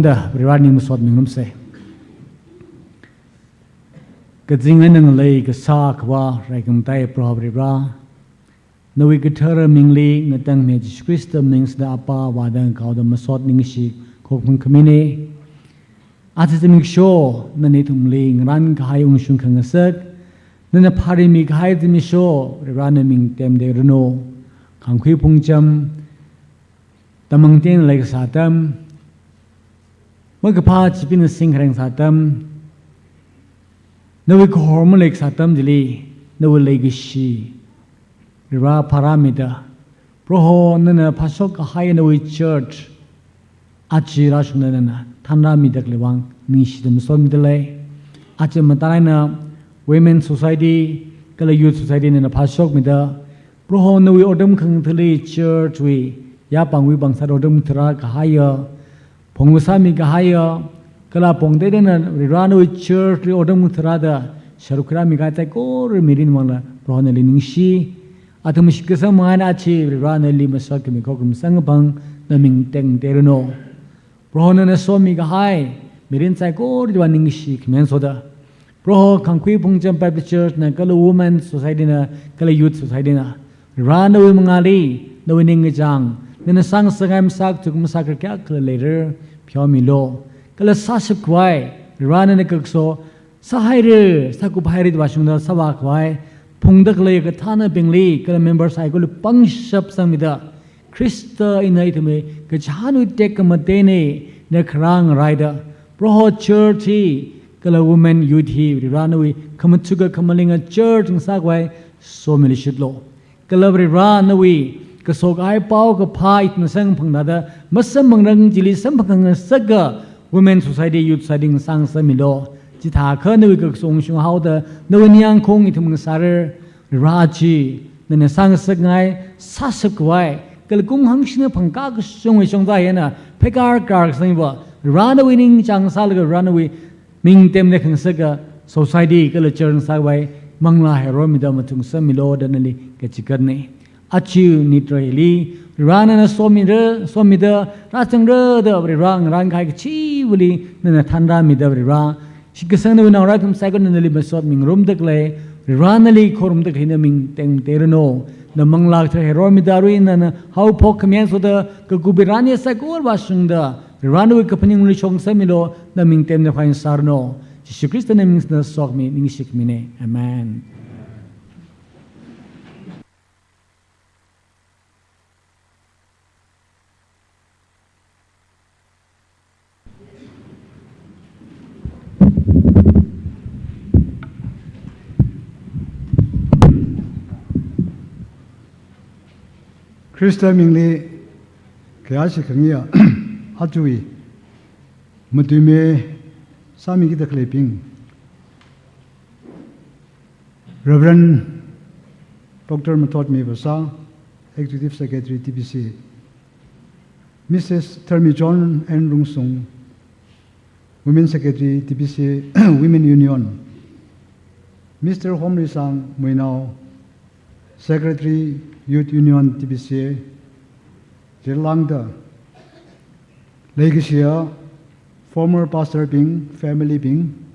da rirani musot mingnum se kajing nang lei ka sa kwa raikum tai prob ribra nawi ka thara mingli ngatang me Jesus Christ mings da apa wadang kau da musot ning shi khokung khamine atiming show nani tumli ngran ka hai ung shung khang sak nana phari mi khai timi show rirani ming tem de runo khangkhui phungcham tamang ten lai satam magpa chipin sing rang satam nawi ko hormon lai satam dili nawi lai gishi ra paramita proho nana pasok hai nawi church achi ra sunana thanra mi dak lewang ni sidam som dile achi matai na women society kala youth society nana pasok mi da proho nawi odam khang thali church wi ya pangwi bangsa odam thra ka haya phongusami ka haya kala pongde na rirano church ri odam thra da sharukra mi ga ta ko mirin mangla proho na liningshi atum shikasa mana chi rirano li masak mi ko kum sang bang na ming teng terno proho na so mi ga hai mirin sai ko ri waningshi kmen soda proho khangkhui phungjam baptist church na kala women society na kala youth society na rirano mangali no wining jang nana sang sangam sak tukum sakar kya kala later pyomi lo kala sasip kwai rana na kakso sahaire saku bhairi dwasungda sawa kwai phungdak le ka thana bingli kala members ai ko pangshap samida krista inai thme ka jhanu tek mate ne na khrang raida proho church hi kala women youth hi rana wi khamchuga khamalinga church sakwai so milishit lo kala rana wi kasok ai pau ka phai na sang phangna da masam mangrang jili sam phang saga women society youth society sang samilo chi tha kha ne ka song shung hau da no niang khong i thum sar raji ne sang sagai sa sak wai kal kum hang shne phang ka ka song shong da yana phekar kar sang ba rana winning chang sal ga rana wi ming tem ne khang saga society kal chern sa wai mangla hero mi da matung samilo da nali ka chikar ne achiu nitreli rana na somida rachangre da rang rang khai chi wuli na thandra mi da ra shikasang na na ra thum sagon na li masot ming rum dak le rana li khorum dak hina ming teng terno na mangla thre hero mi da ru na how phok khmen so da ka kubirani sa kor wasung da rana wi kapaning li chong samilo na ming tem na khain sarno Jesus Christ na ming na sok mi ning sik mine amen. Krista mingli kaya si kangiya atui matume sami kita clipping Reverend Dr. Matot Mevasa, Executive Secretary TPC, Mrs. Thermi John N. Rungsung, Women Secretary TPC Women Union, Mr. Homri Sang Muinao, Secretary Youth Union TPCA, Jelangda, Legacia, former Pastor Bing, Family Bing,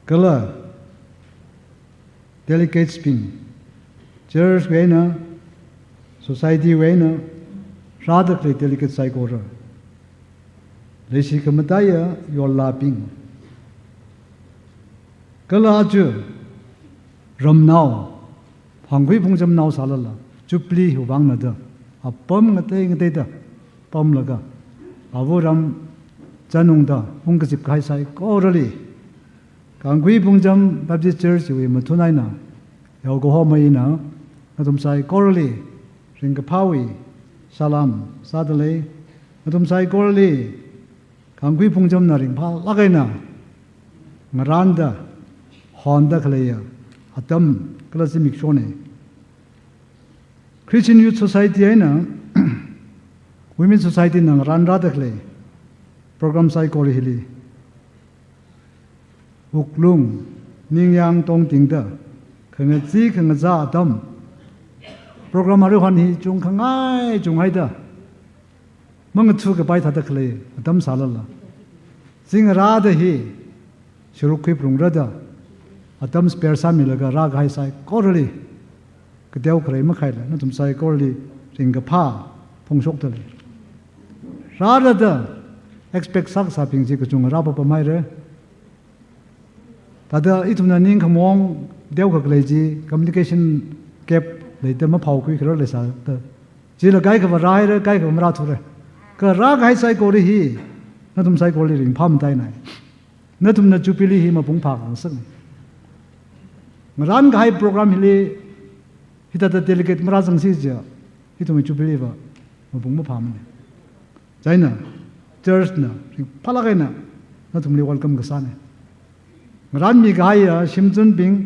Kala, Delegates Bing, Church Wena, Society Wena, Radakli Delegate Saikora, Lesi Kamataya, Yola Bing, Kala Aju, Ramnao, Hangui Pungjam now salala, Jupli Hubang Nada, a pom ngate pom laga, Avuram Janungda, Pungasip Kaisai, Korali, Kangui Pungjam Baptist Church, we Matunaina, Yogohomaina, Natumsai Korali, Ringapawi, Salam, Sadale, Natumsai Korali, Kangui Pungjam Naring Pa Lagaina, Maranda, Honda Kalea, Atam. Classic Shone Christian Youth Society aina Women Society nang Randa Dakle Program Sai Kori Hili Uklung Ningyang Tong Tingda Kangazi Kangaza Atam Program Aruhan Hi Chung Kangai Chung Haida mang chu ka pai thada khle adam salala sing ra da hi shuru khui prung ra da adam spare sa milaga ra gai sai korli ka deu khrei ma khai la na tum sai korli ring ka pha phong sok ta le ra ra da expect sak sa ping ji ka chung ra pa mai re tada itumna ning khamong deu ka klei ji communication gap le ta ma phau khui khro le sa ta ji la gai ka ra re gai ka ma ra thu re ka ra gai sai ko ri hi na tum sai ko ri ring pham tai nai na tum na chupili hi ma pung phak ang sang ngaran gai program hi le hita ta delegate mara sang si ja hi tum chupili ba ma pung ma pham ne jaina church na phala gai na tum le welcome ka sa ne ngaran mi gai ya simchun bing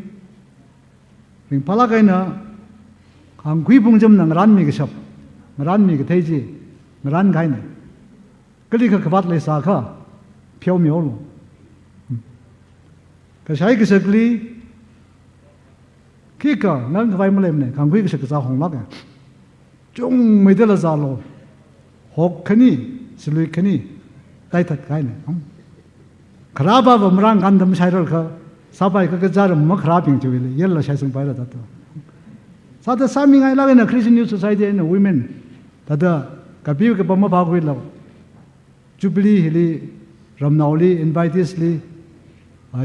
ring phala gai na khang khui pung jam na ngaran mi ka sap ngaran mi ka thei ji ngaran gai na kali ka khabat le sa kha phiao miao lo ka sai ka sakli khi ka nang ka vai ma lem ne khang khui ka sak sa hong lak chung mai de la za lo hok khani silui khani tai that kai ne khara ba ba mrang gan dam sai ro kha sa bai ka jar ma khara ping chu le yel la sai sung pai ra ta to sa ta sa mi ngai la na Christian Youth Society and women ta da ka bi ka ba ma ba ko la Jubilee hili Ramnauli invitees li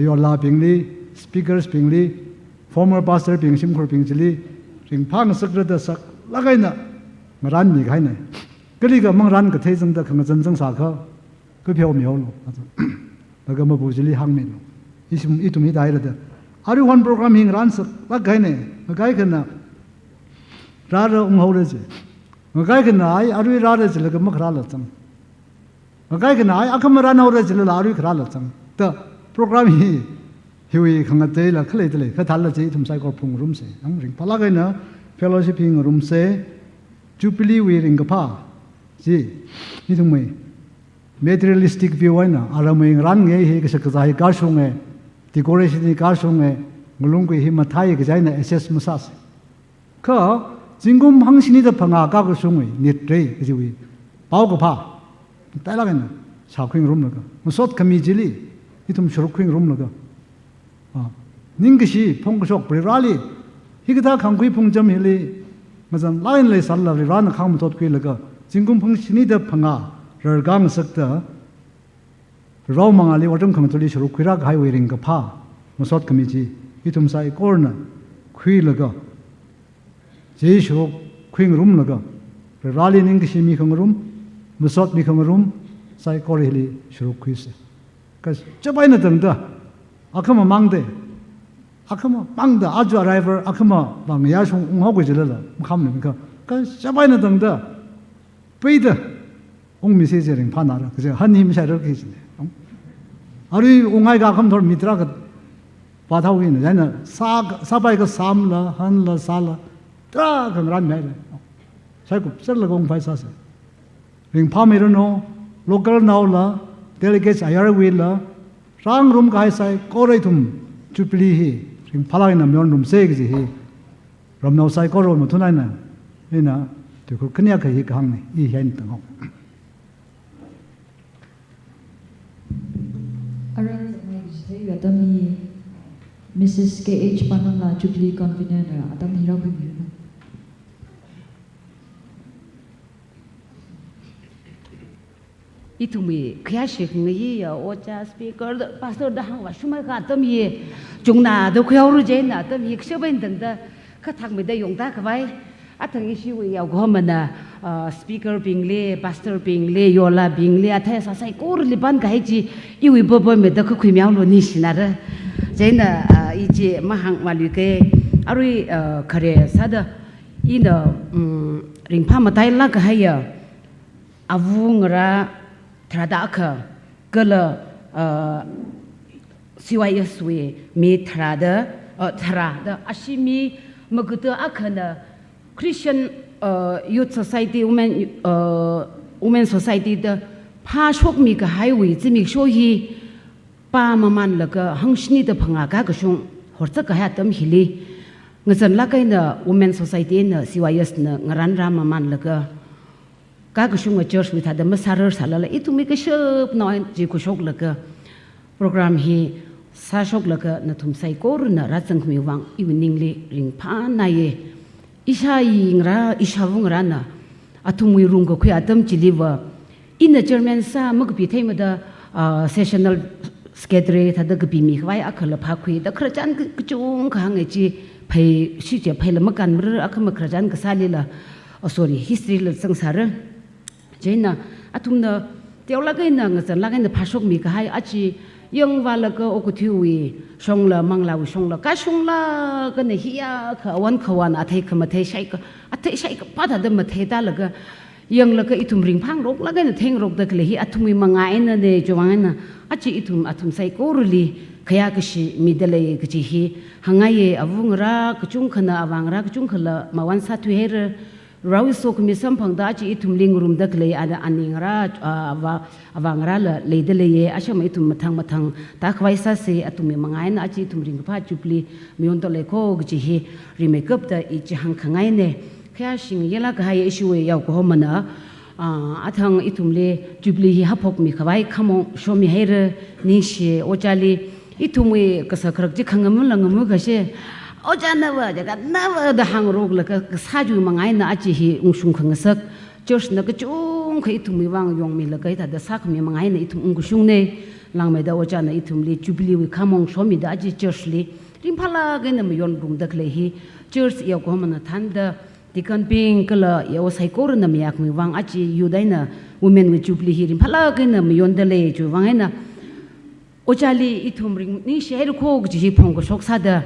Yola Pingli speakers Pingli former pastor Ping Simkhur Ping Chili ring phang sakra da sak lagai na ngaran mi gai na kali ga mang ran ka thei jang da khang jan jang sa kha ka pheu mi ho lo da ga ma bu jili hang me lo isum itum hi dai ra da ari one program hing ran sak la gai ne gai ka na ra ra ung ho re je gai ka na ai ari ra re je la ga ma khra la chang gai ka na ai akham ra na ho re je la ari khra la chang ta program hi hiwi khang te la khle te le kha thal la je thum sai ko phung rum se ang ring pala gai na fellowship hing rum se Jubilee we ring ka pha ji ni thum mai materialistic view ai na aramai ran nge he ka sak zai ka shung e decoration ni ka shung e ngulung ko hi ma thai ka jai na ss masas kha jingum hangshini da phanga ka ka shung e nit re ji wi pau ka pha tai la na sa khing rum la ka musot khami jili hi thum shuru khing rum la ka ning shi phong ka sok pre rali hi ka tha khang khui phung jam hi le ma jan lain le sal la ri ran khang mu tot kwi la ka jingum hangshini da phanga rar gang sak ta raw manga le watam khang tuli shuru khira gai we ring ka pha musot khami ji hi thum sai korna khwi la ka je shuru khing rum la ka rali ning shi mi khang rum musot mi khang rum sai kor hi shuru khwi se ka chabai na dang da akama mangde akama mangda aju arriver akama bang ya shung ung ho gwe jela la kham ne ka chabai na dang da pei da ong mi se je ring pha na ra ka han him sai ro ki ne ari ongai ga kham thor mitra ka pa thau wi ne ja na sa bai ka sam la han la sa la tra ka ran mai le sai ku sar la gong phai sa se ring pha me ro no local now la delegates ayar wi la rang rum kai sai ko rai thum chupli hi ring phala na myon rum se gi hi ram no sai ko ro ma thunai na ina tu ko knya ka hi ka hang ne i hen tang ho Arrange the Adami Mrs. K.H. Panala Jubilee Convener Adam Hirabu. Itu mi kaya shik ngi ya ocha speaker pastor da hang wa shumai ka tam ye jungna do khyaw ru je na tam yik sheben dang da ka thak mi da yong da ka bai athang shi wi ya go mana speaker pingle pastor pingle yola pingle atha sa sai kor li ban ga ji i wi bo bo me da khu khimyaw lo ni sinara je na i je ma hang wa li ke arui khare sa da i na ring pha ma tai la ka ha ya avung ra Tradaka Gala Siwayaswe me Trada Ashimi Maguta Akana Christian Youth Society Women Society the Pashok Mika Highway Zimik Shohi Pa Maman Laka Hangshni the Pangaka Gashung Hortaka Hatam Hili Ngazan Laka in the Women Society in the Siwayas Ngaran Ramaman Laka ka ka shunga church mi thada masarar salala itumi ka shop noi ji ku shok laka program hi sa shok laka na thum sai kor na ra chang mi wang evening le ring pha na ye isha yingra isha wungra na athumui rung ko khya tam chiliwa in the German sa mag pi thai ma da sessional schedule thada ga bi mi khwai akhala pha khui da khra chan ka chung ka nge chi phai shi che phai la makan mr akhama khra chan ka sali la sorry history la sangsara jena atumna teola ga na ngsan la ga na phashok mi ka hai achi yang wala ka okuthiwi shongla mangla wi shongla ka shongla ka ne hiya ka wan khawan athai khama thai shai ka pa da ma thai ta la ga yang la ka itum ring phang rok la ga na theng rok da kle hi athumi mangai na de jowang na achi athum sai ko ruli khaya ka shi midale ka chi hi hangaye avungra ka chung khana awangra ka chung khala mawan sa thu her rawi sok mi sampang da chi itum ling rum da kle ada aningra awangra la leidele ye asham itum mathang ta khwai sa se atumi mangai na achi itum ring pha chupli mion to le ko chi hi re makeup da I chi hang khangai ne khya sing yela ka hai issue yaw ko mana athang itum le chupli hi hapok mi khwai khamo shomi her ni she ochali itumwe ka sakrak chi khangam langam ka she ojana wa jaga na wa da hang rog la ka saju mangai na achi hi ungsung khang sak church na ka chung khai thumi wang yong mi la kai ta da sak mi mangai na itum ungsung ne lang me da ojana itum le jubli wi khamong shomi da achi church li rimphala ge na mi yon rum da kle hi church ya ko mana than da dikan ping kala ya o sai kor na mi yak mi wang achi yudaina women wi jubli hi rimphala ge na mi yon da le ju wang na ojali itum ring ni sheher ko ji hi phong ko sok sa da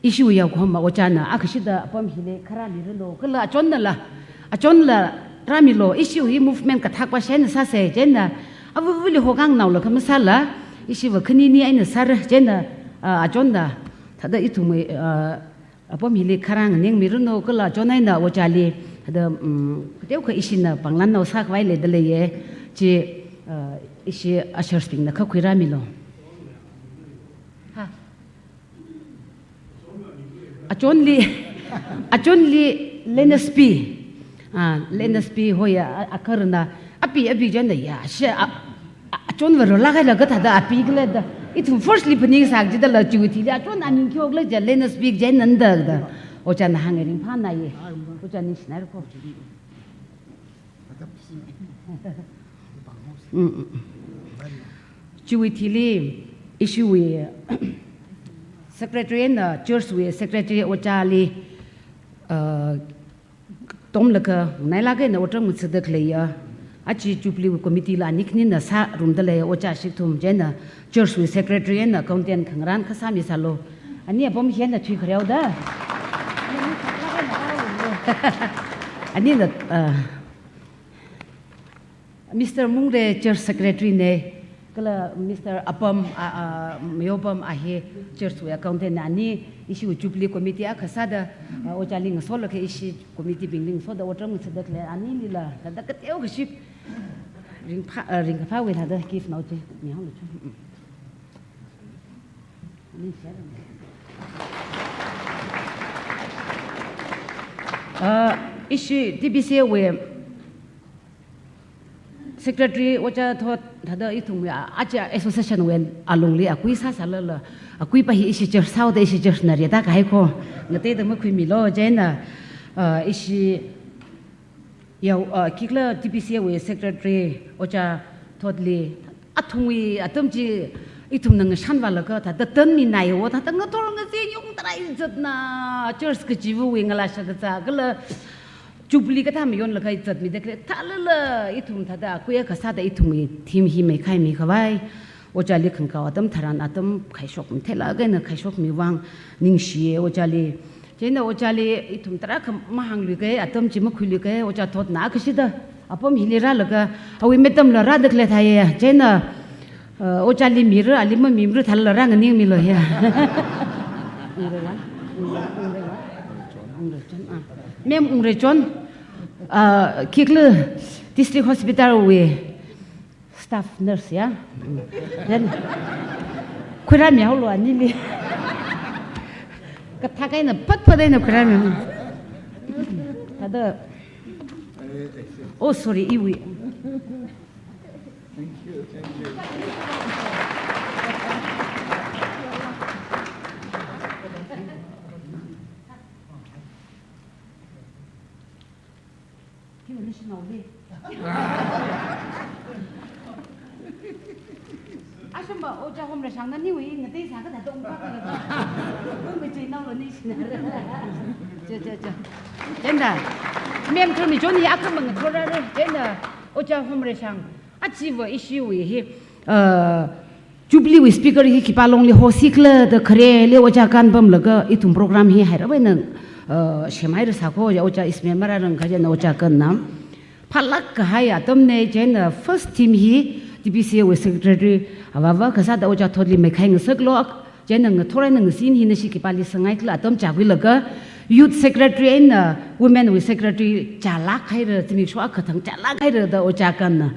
issue ya ko ma ochana akshida pam hile khara ni lo kala achon la ramilo issue hi movement ka thakpa sen sa se jena abu wili hogang naw la kama sala issue wa khini ni aina sar jena achon da thada ithumai apam hile khara ngeng mi ro kala chonai na ochali thada deu kha isina panglan no sak wai le dale ye chi issue ashar sping na kha khwiramilo achonli lenespi hoya akarna api janda ya she achon waro lagai la gatha da api gle da it firstly pani sak jida la chuti la achon anin kyog la ja lenespi jen nanda da ochan hangerin phana ye ochan ni snar ko chuti li issue we secretary na church we secretary ochali tom laka naila ge na otang mutsadak leya achi chupli committee la nikni na sa room da le ocha shikthum jena church we secretary na counten khangran khasami salo ani abom hian na thui khrew da ani na Mr. Mungre church secretary ne kala Mr. Apam Myopam ahe church we accountant ani issue chupli committee akhasada ochaling sol ke issue committee bingling so da otram sadak le ani lila da ka teu gship ring pha we da kif nau che mi hang lu ani share issue TBC we secretary ocha thot thada ithum ya acha association wen alongli akui sa salala akui pa hi isi chur sau de isi chur na reda kai ko ngate da ma khui mi lo jena isi yaw kikla TPC we secretary ocha thotli athungwi atamji ithum nang shan wala ka thada tan mi nai wo thada ngator nga se yung trai jat na church ke jiwu we ngala sha ga gala chupli ka tham yon la kai chat mi dekle thalala ithum thada kuya ka sa da ithum thim hi me khai mi khawai ochali khang ka atam tharan atam khai shok mi thela ga na khai shok mi wang ning shi ochali jena ochali ithum tara kham ma hang li ga atam chi ma khuli ga ocha thot na khashi da apam hilira laga awi metam la ra dekle thaye jena ochali mir ali ma mimru thal la rang ning mi lo ya mem ungre chon kikle district hospital we staff nurse ya then khura mi holo ani li ka thakai na pat padai na khura mi ada Oh, sorry, iwi. Asam ba oja hom ra sang na ni wi ngati sa ka da dong ka ka la. Ong mi chin nau lo ni sin. Cha. Jenda. Mem tu ni jo ni ak meng tho ra re. Jenda oja hom ra sang. A chi wa issue wi hi Jubilee wi speaker hi ki palong li ho sikla da khare le oja kan bam la ga itum program hi hai ra bai nang shemai ra sa ko oja isme mara rang ka ja na oja kan nam. Phalak ka hai atom ne jenda first team hi DPCA with secretary awawa kasa da oja thotli me khai ngsak lo jena ng thorai ng sin hin si ki pali sangai kla atom chagwi laga youth secretary and women with secretary chala khai ra timi shwa khathang chala khai ra da oja kan na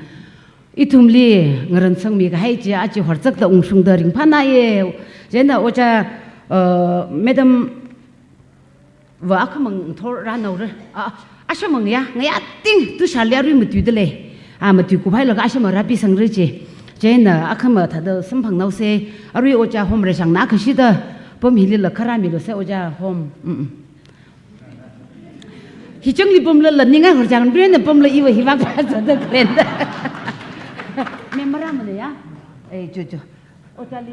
itumli ngaran sang mi ga hai je a chi horchak da ungsung da ring phana ye jena oja madam wa akhamang thor ra no re ashamang ya ngai ating tu shalya ri mutu de le mà tụi cũng phải là cái gì mà rapi sang rồi chứ, cho nên là ác mà thật đó sắm phẳng nấu xe, rồi ở nhà hôm rồi sang nãy cái gì đó, bấm hili là khara mi lo xe ở nhà hôm, hi chung li bấm là những cái hồi chẳng biết là bấm là yêu hi vang cái gì đó kén đó, mẹ mara mà này á, chú, ở nhà li.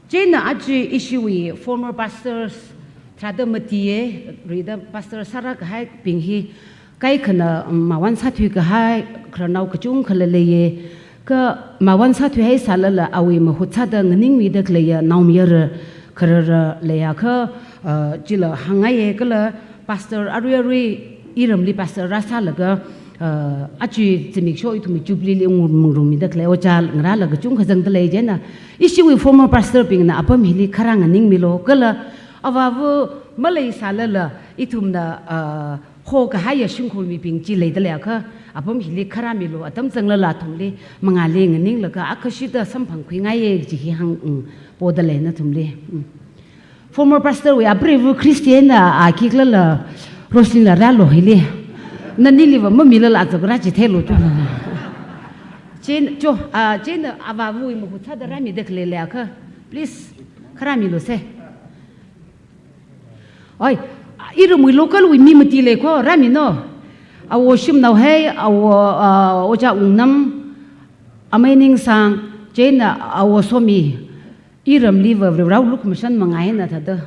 Jena aji issue wi former pastors thada matie reader pastor sarak hai pinghi kai khana mawan sathui ka hai khranau kachung khalale ye ka mawan sathui hai salala awi ma hutsa da ngning mi da kleya naumyer khara leya kha jila hangai kala pastor arui iramli pastor rasa laga achi chimik sho itu mi Jubilee le ngurumi da kle ocha ngra la gachung khajang da le jena issue wi former pastor ping na apam hili kharang ning milo kala awawu malai salala itumna ho ka haya shungkhul mi ping chi le da le kha apam hili khara milo atam changla la thumle mangale ngning la ka akhashi da samphang khui ngai ye ji hi hang podale na thumle former pastor we abreve Christian a kikla la roslin la ra lo hili nani liwa mamila la zagra chi thelo tu chen cho chen awawu mu hutha da rami dekle le kha please kharami lo se oi iru mu local wi mi mati le ko rami no awo shim nau he awo oja ungnam amaining sang chen awo somi iram liwa rau luk mission mangai na thada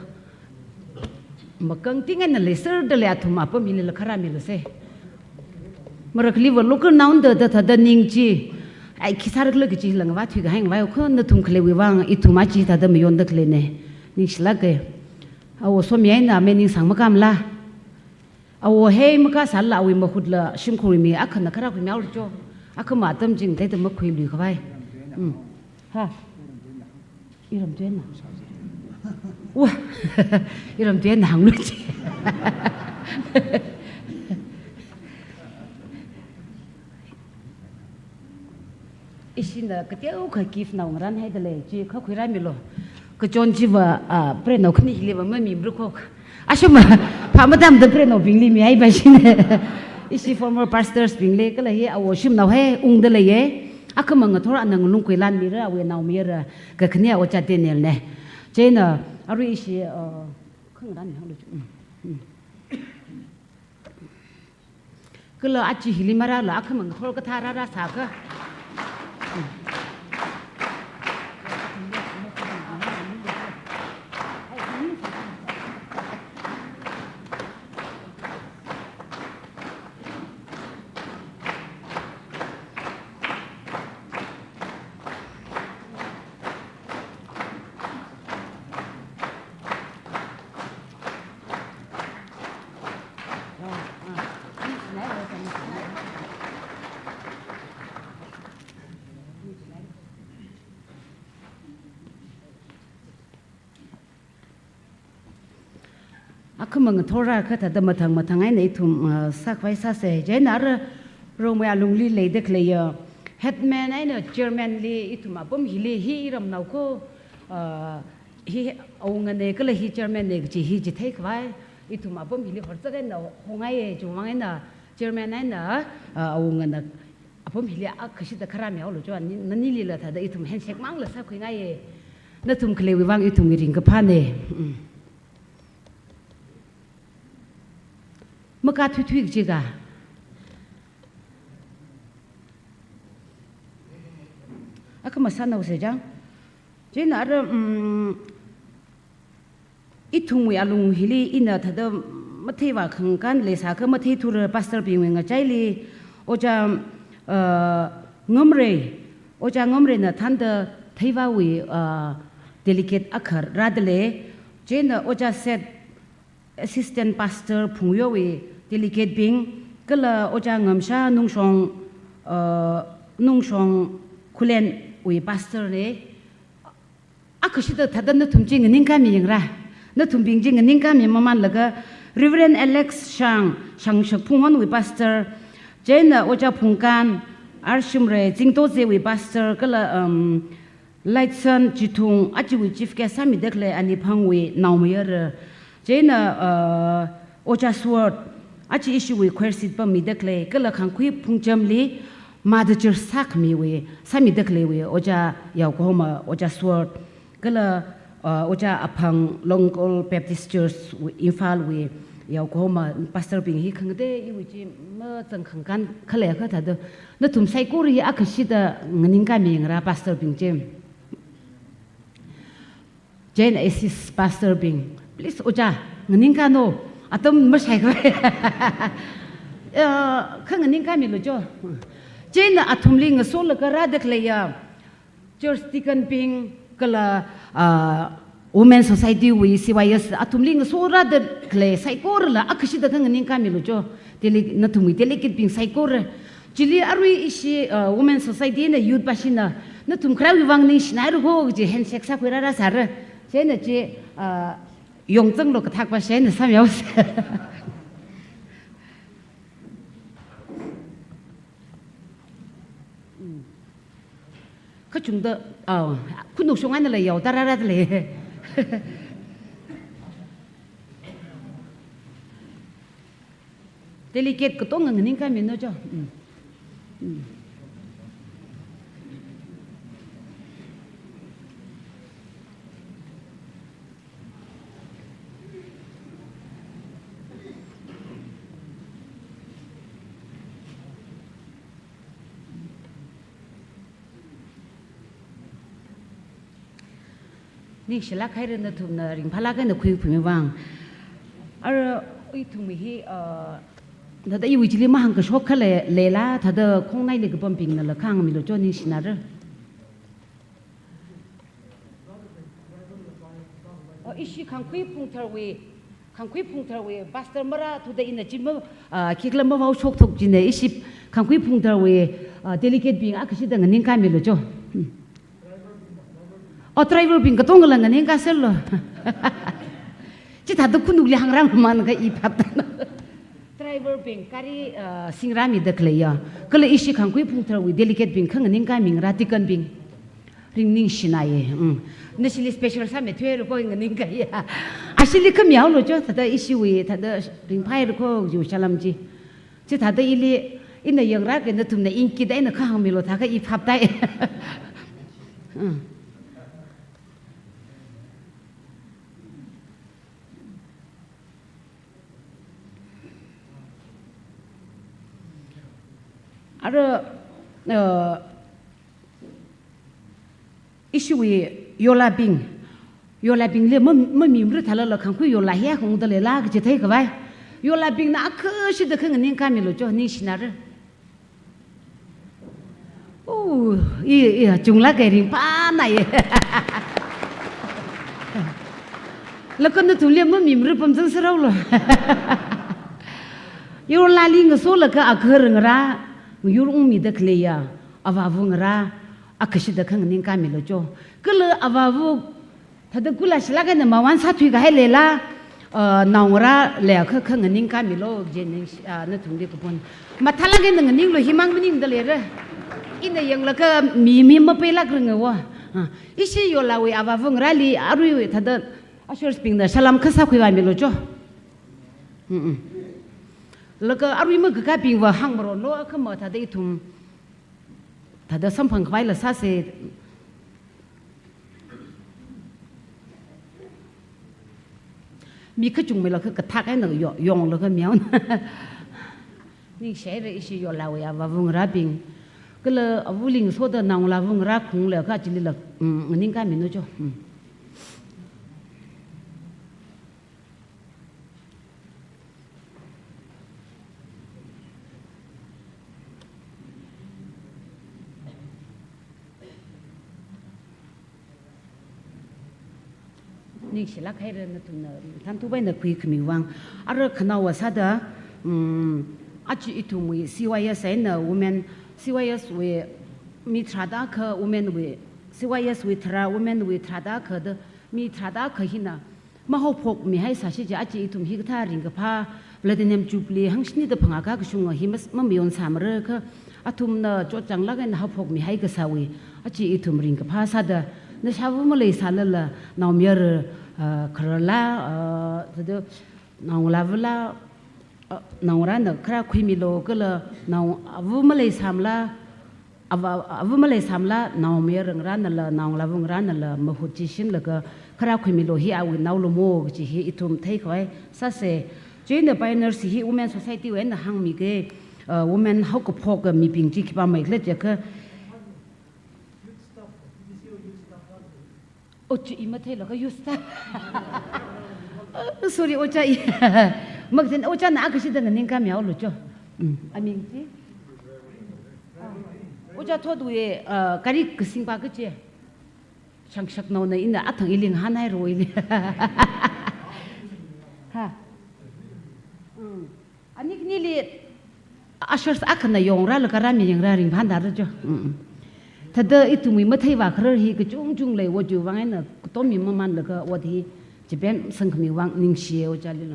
makang tingan na leser de le athuma pa mi le kharami lo se marak liver local noun da thada ningchi ai khisarak le chi langwa thui ga hang wa khon na thum khle wi wang ituma chi thada mi yon da khle ne ningsla ge awo so mi na me ning sang makam la awo he maka sal la wi ma khudla shimkhuri mi akhan na khara ku mi aur cho akhama tam jing te tam khoi li khawai ha iram ten na wa iram ten hang lu chi isina kateu kha kif na ngran hai dale chi kha khira milo ka chon chi wa pre no khni le wa mami bru kho ashama phamadam da pre no bingli mi ai ba shin isi former pastors bingle kala he awo shim na he ung dale ye akamang thora anang lung koi lan mi ra we naw mi ra ka khnia o cha tenel ne chena aru isi khang ran hang lu kala achi hilimara la akamang thor ka thara ra sa ka akamang thora kha thada mathang ai nei thum sakwai sa se je nar Romaya lungli leide kleya headman ai na chairman li ituma bom hili hi ram nau ko hi aungane kala hi chairman ne ji hi ji thai kwai ituma bom hili horcha ga na hongai juwang na chairman ai na aungana apom hili akhashi da khara me olo jo nani li la tha da itum handshake mang la sa khoi ngai na tum kle wi wang itum ring ka phane maka thu thu ji ga akama sana use jang je na ra itum wi alung hili ina tha da mathei wa khang kan le sa ka mathei thur pastor bi nga chai li oja ngomre oja ngomre na thanda theiwa wi delicate akhar radle je na oja set assistant pastor phungyo wi delicate bing kala oja ngamsha nungshong khulen wi pastor ne akhashi da thada na thumjing ningka mi yangra na thumbing jing ningka mi maman laga Reverend Alex Shang shak phungwan wi pastor Jena oja phungkan arshimre jingto je wi pastor kala Lightson jitung aji wi chief ke sami dekle ani phangwi nawmer Jena oja sword aji issue wi kwersit pa mi dekle kala khangkhui phungjamli madajer sak mi wi sami dekle wi oja yaw ko ma oja sword kala oja aphang Longkol Baptist Church Imphal wi yaw ko ma pastor bing hi khangde i wi ji ma chang khangkan khale kha tha do na tum sai ko ri akhashi da nganing ka mi ngra pastor bing jem Jane is pastor bing please oja nganing ka no atom ma sai ko khang nganing ka mi lo jo Jane athumling so la ka ra dekle ya church deacon bing kala Women Society wi CYS atumling sora de kle saikor la akhashi da thang ning kamilu jo tele na thumi tele kit ping saikor chili arwi ishi Women Society na youth pasina na thum khra wi wang ning shnai ro go je handshake sa khira ra sar je na je yongchang lo ka thak pa she na sam yaw ka chung da kunuk shongan la yaw tarara le delicate ko tong ngning ka min no jo ning shila khai ren na thum na ring phala ka na khui phumi wang ar oi thumi hi da da iwi chili ma hang ka shok khale lela tha da khong nai le ga pam ping na la khang mi lo cho ning sinar ishi khang khui phung thar we pastor mara thu da ina chim khiklam ma mau shok thok jine ishi khang khui phung thar we delicate being akashi da ning ka mi lo cho driver bing ka tong lang ngani ka sel lo chi ta du kunuk li hangram man ga i phat driver bing kari singrami de kleya kala ishi khang kui phung thar wi delicate bing khang ning ka ming ra tikan bing ring ning shinaye nashili special sa me thwer ko ngani ka ya ashili ka miao lo jo ta da ishi wi ta da ring phai ko ju salam ji chi ta da ili ina yang ra ke na tum na inki da ina khang mi lo tha ka i phap dai Ara issue yola bing le ma mi mru thala la khang khu yola ya khong da le la ge thai ka bai yola bing na akh shi da khang ning ka mi lo jo ni sinar i chung la ge ring pa na ye la kon na tu le ma mi mru pam jang sarau lo yola ling so la ka akhar ngra yurung mi da kleya avavu ngra akashi da khang ning ka mi lo jo kala avavu thada kula shla ga na mawan sa thui ga he lela nau ra le kha kha ngning ka mi lo je ning na thung de ko pon ma thala ge ngning lo himang ning de le re in de yang la ka mi ma pe la greng wa isi yo la we ava vung ra li aru we tha da ashur sping da salam kha sa khwi wa mi lo jo la ka aru ma ka ping wa hang bro lo kha ma tha de thum tha da sam phang khwai la sa seมีขจุงไม่เราคือกระทักให้หนึ่งยองแล้วก็เมียวนี่ใช้เลยสิยอลาวอย่าว่าวุงราบิงก็เลยวุลิงโซดนางลาวุงราคงเลยก็จิลิละนิ่งกันไม่รู้จ้ะนี่สิลักให้เรื่องนั้นทุนท่านทุบไปนักคุยขมิวังอะไรขณะว่าซาดาอาจจะอิทุมุยสิวายเสนอุเมนสิวายสวยมีทราดาคืออุเมนวิสิวายสวยทราอุเมนวิทราดาคือเดมีทราดาคือหินะมาหกพกมีให้สาชิจะอาจจะอิทุมฮิกท่าริงกับพาเวลาเดนมจูบลีหังชนิดพังอากาศชุงหิมัสมันมีอนสามเรื่องคืออาทุมเนจดจังลักกันหกพกมีให้กับสาวีอาจจะอิทุมริงกับพาซาดาในชาวมาเลยสารละนาวมีร์ครลาจะดูนาวลาเวลานาวร้านคราคุยมิโลก็เลยนาววุมาเลยสามละวุมาเลยสามละนาวมีร์ร้านนั่นละนาวลาวงร้านนั่นละมหุจิชินแล้วก็คราคุยมิโลฮีอาวินาวลโมจิฮีอิทุมไทยเขาไว้ซาเซจีนไปเนอร์สิฮี Women Society เว้นหังมีเกWomen เขาก็พกมีปิงจีคิบาไม่เล็ดจะก็โอ้ยอีมาเทแล้วก็ยุสตาsorry โอ้ยมักจะโอ้ยน่าก็สิดังนิ่งกันไม่เอาหรือจ้ะอามิงจีโอ้ยทอดด้วยการิกสิงปากก็เจ้ช่างชักนอนในอินเดียอัฐังอิลิงหันให้รวยเลยฮะอันนี้นี่เลยอาชีพอักขนายองราแล้วก็รามีอย่างราริงพันดาร์จ้ะถ้าเดออิตุมีมาเทว่าครั้งที่ก็จุงเลยว่าจูวังไงน่ะต้มมีมันแล้วก็ว่าที่จะเป็นสังคมวังนิ่งเชียวจะเลย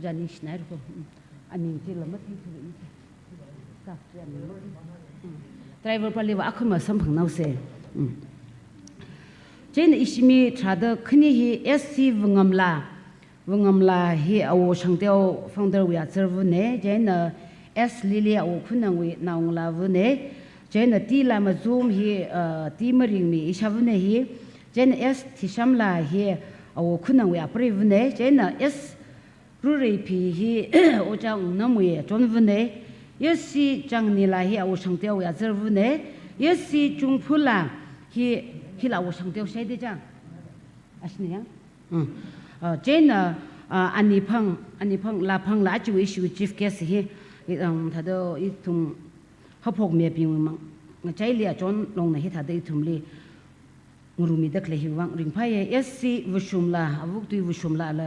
จะนิ่งไหนรู้อันนี้ที่เราไม่ที่ถูกกับเรื่องนี้ไตรเวอร์พลีว่าอักขมาสัมผัสน่าเสียเจนอิสมีทราดขึ้นที่เอสซีวงมลาที่เอาช่างเดียวฟังเดอร์วิอาเซอร์วุเน่เจนเอสลิเลียเอาคุณนางวินางลาวุเน่เจนตีลามาซูมที่ตีมริงมีอิชาวุเน่ที่เจนเอสที่ชัมลาที่เอาคุณนางวิอาปริวุเน่เจนเอสรูรีพีที่โอจังน้ำวิจนวุเน่เอสซีจังนิลาที่เอาช่างเดียววิอาเซอร์วุเน่เอสซีจุงพุลาที่เราช่างเดียวใช้ได้จังอันนี้เจนอันนี้พังลาพังลาจูอิชูจีฟแกสที่ถ้าเดออีทุ่มเขาพกเมียพิมพ์มั้งใจเลี้ยจนลงในที่ถ้าเดออีทุ่มเลยงูรูมีเด็กเลยหิวังริงพายเอสซีวิชุมลาอาวุธตุยวิชุมลาละ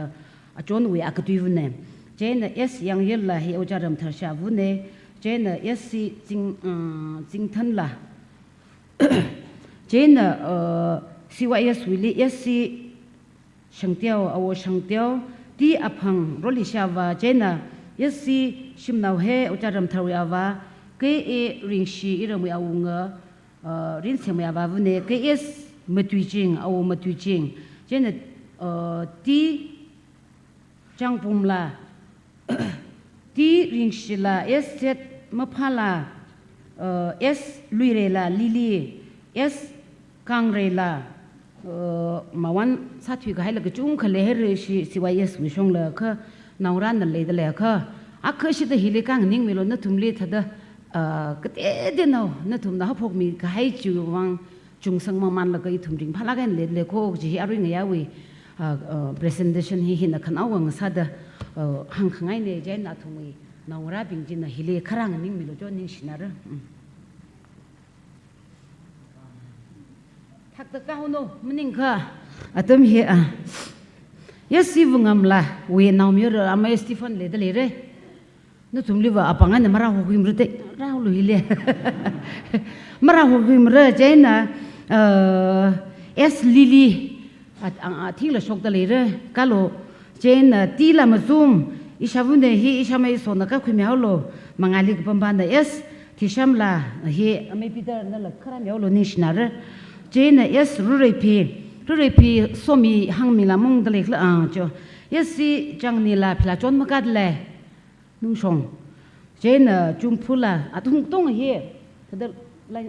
จนวิอากตุยวุนเนเจนเอสยังเยลลาที่อุจารัมทาร์ชาวุนเนเจนเอสซีจิงทันลาเจนซีวายเอสวิลีเอสซีช่างเตียวเอาช่างเตียวที่อภังรลิชาวาเจน่าเยสีชิมนาวเฮอุจารัมทาริอาวาเกเอริงชีอิรมุยเอาเงรินเสียมุยอาวาวุเนเกเอสมาตุยจิงเอามาตุยจิงเจน่าที่จังปุมลาที่ริงชีลาเอสเซตมาพาลาเอสลุยเรลาลิลีเอสกังเรลามาวันสัตว์ที่ก็ให้เราก็จุ่มเขาเลยให้เรื่องสิวายสวิชงเลยก็นาวร้านนั่นเลยแต่เลยก็อักเคยสิแต่ฮิลิกังนิ่งเวลานั่นทุ่มเลยถ้าเด้ก็เด็ดเนาะนั่นทุ่มนะพวกมีก็ให้จูวังจุงสังมันแล้วก็อีทุ่มริงพลังกันเลยก็จะให้อรุ่งยาวิpresentation ที่เห็นขันเอาวังสัตว์หังขังไงเนี่ยใจน่าทุ่มวีนาวร้านจริงๆนะฮิลิครั้งนิ่งเวลาจนนิ่งสินะเรื่องทักตะก้าวโน่มันนิ่งค่ะอาตมียาสีวงามละเวนาวมีเรื่องอามาสตีฟันเลยเดลีเร่นั่นทุ่มลีว่าอปังอันเนี่ยมาราหุกิมรเตราหุลุยเลยมาราหุกิมรเจน่ะเอสลิลีทิ้งละชกเดลีเร่กาโลเจ chen ti la ma zum ishavu ne hi ishamai so na ka khu miao lo mangali ka pamban da yes thi sham la hi ame peter na la khara miao lo ni shnar chen yes ru re pi so mi hang mi la mong da le la cho yes si chang ni la phla chon ma kat le nung song chen chung phula atung tong hi da lai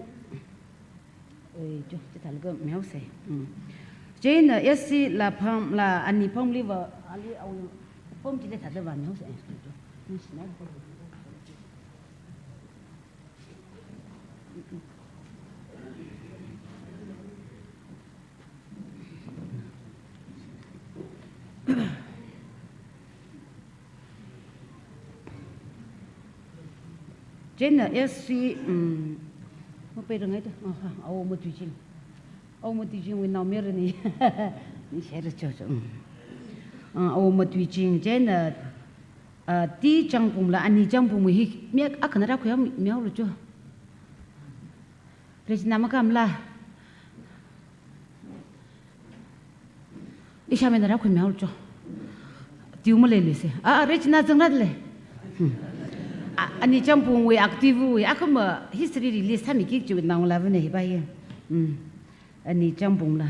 cho ta la ga miao se Jane yes la pam la ani pam liver ali au pom chỉ để thật là vào nhau sẽ Jane yes một bây giờ ngay thôi au một tuy chinh au một tuy chinh với nào mer này ni sẽ được cho au một tuy chinh Jane ti chang pum la ani chang pum hi miak akana ra khoya miao lo cho Regina makam la isha me ra khoya miao cho tiu mo le le se Regina jang ra le ani chang pum we active we akama history release ha mi ki chu na la ne hi ba ye ani chang pum la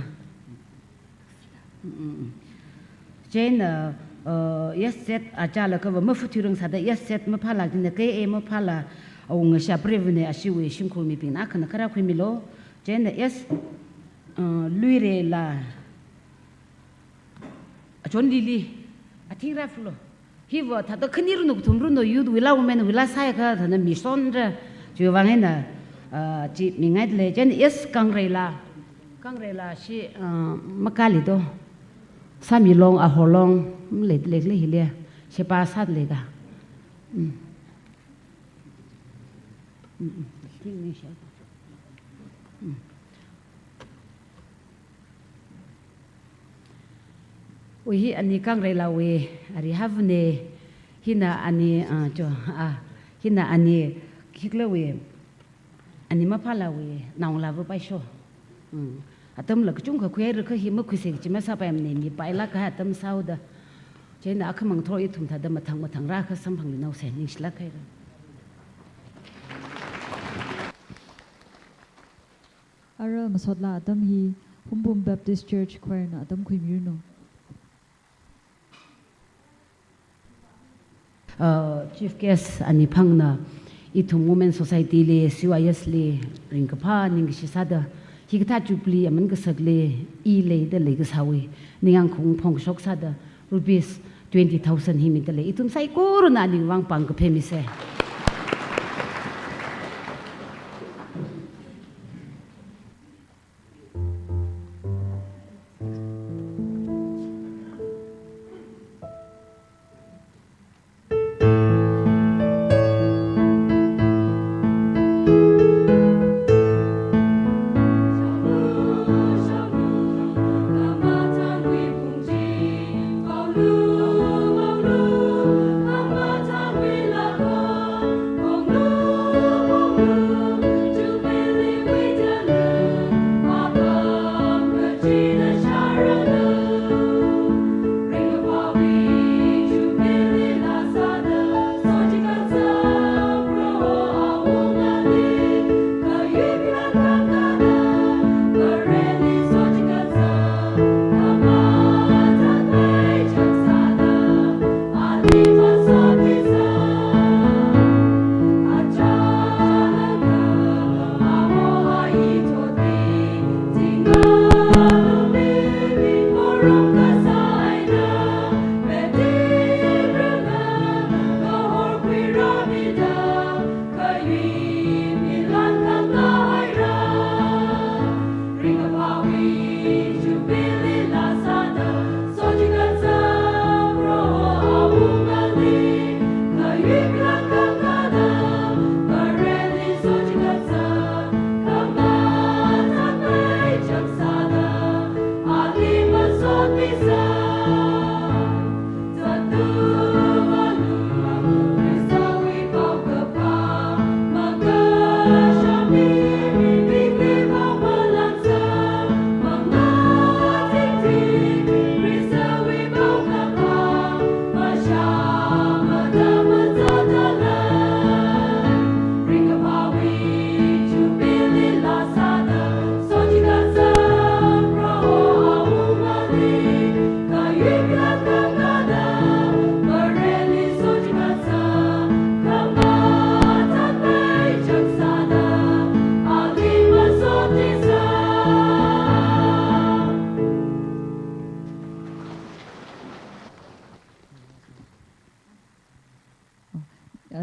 Jane yes set acha la ka ma futurung sa da yes set ma phala ne ke e ma phala au nga sha prevene asiwe shimkhul mi pin akhana kara khwi milo chen yes luire la achon lili athira flo hi wa tha to khniru no thumru no yud wila men wila sai ka thana mi son ra ju wang na chi mi ngai le chen yes kangre la shi makali do Sami long a holong le hilia se pa sat le ga ui ani kang re la we ari have ne hina ani cho hina ani khikle we ani ma phala we naung la pa sho atam la chung kha khwe ra kha hi ma khuse chi ma sa pa em ne mi pai la ka atam sau da che na kha mang thoi thum tha da ma thang ra kha sam phang ni nau se ning shla khai ra Ara masodla adam hi Humbum Baptist Church choir na adam khui mir no chief guest ani phang na ithum women society le CYS le ring ka pha ning shi sa da hi ka chupli aman ka sagle I le da le ka sawi ningang khong phong sok sa da rupees 20,000 hi mi da le itum sai ko na ning wang pang ka phemi se Love.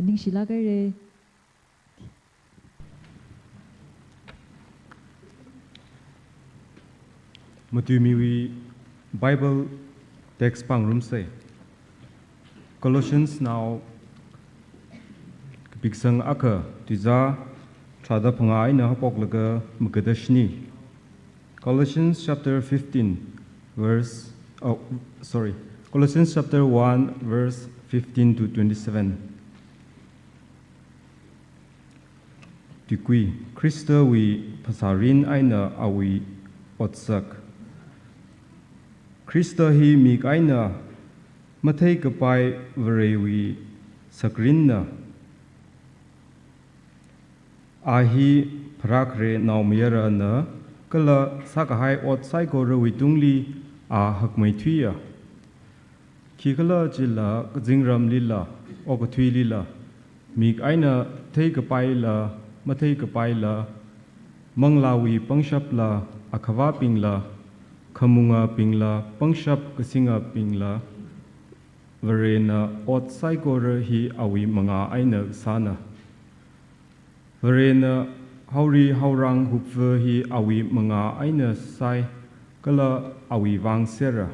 ning sila cái re Matu miwi Bible text pang room say Colossians now bigsang aka tiza trada pangai na hapok laga magadashni Colossians chapter 15 Colossians chapter 1 verse 15 to 27 Tikui Krista wi pasarin aina awi otsak Krista hi mig aina mathai kapai varewi sakrinna ahi phrakre naumyara na kala sakahai otsai ko rawi tungli a hakmai thuya khikala chila jingram lila okathui lila mig aina thai kapai la mathai kapai la manglawi pangshap la akhawa pingla khamunga pingla pangshap kasinga pingla varena otsai ko hi awi manga aina sana Varena hauri haurang hupve hi awi manga aina sai kala awi wang sera.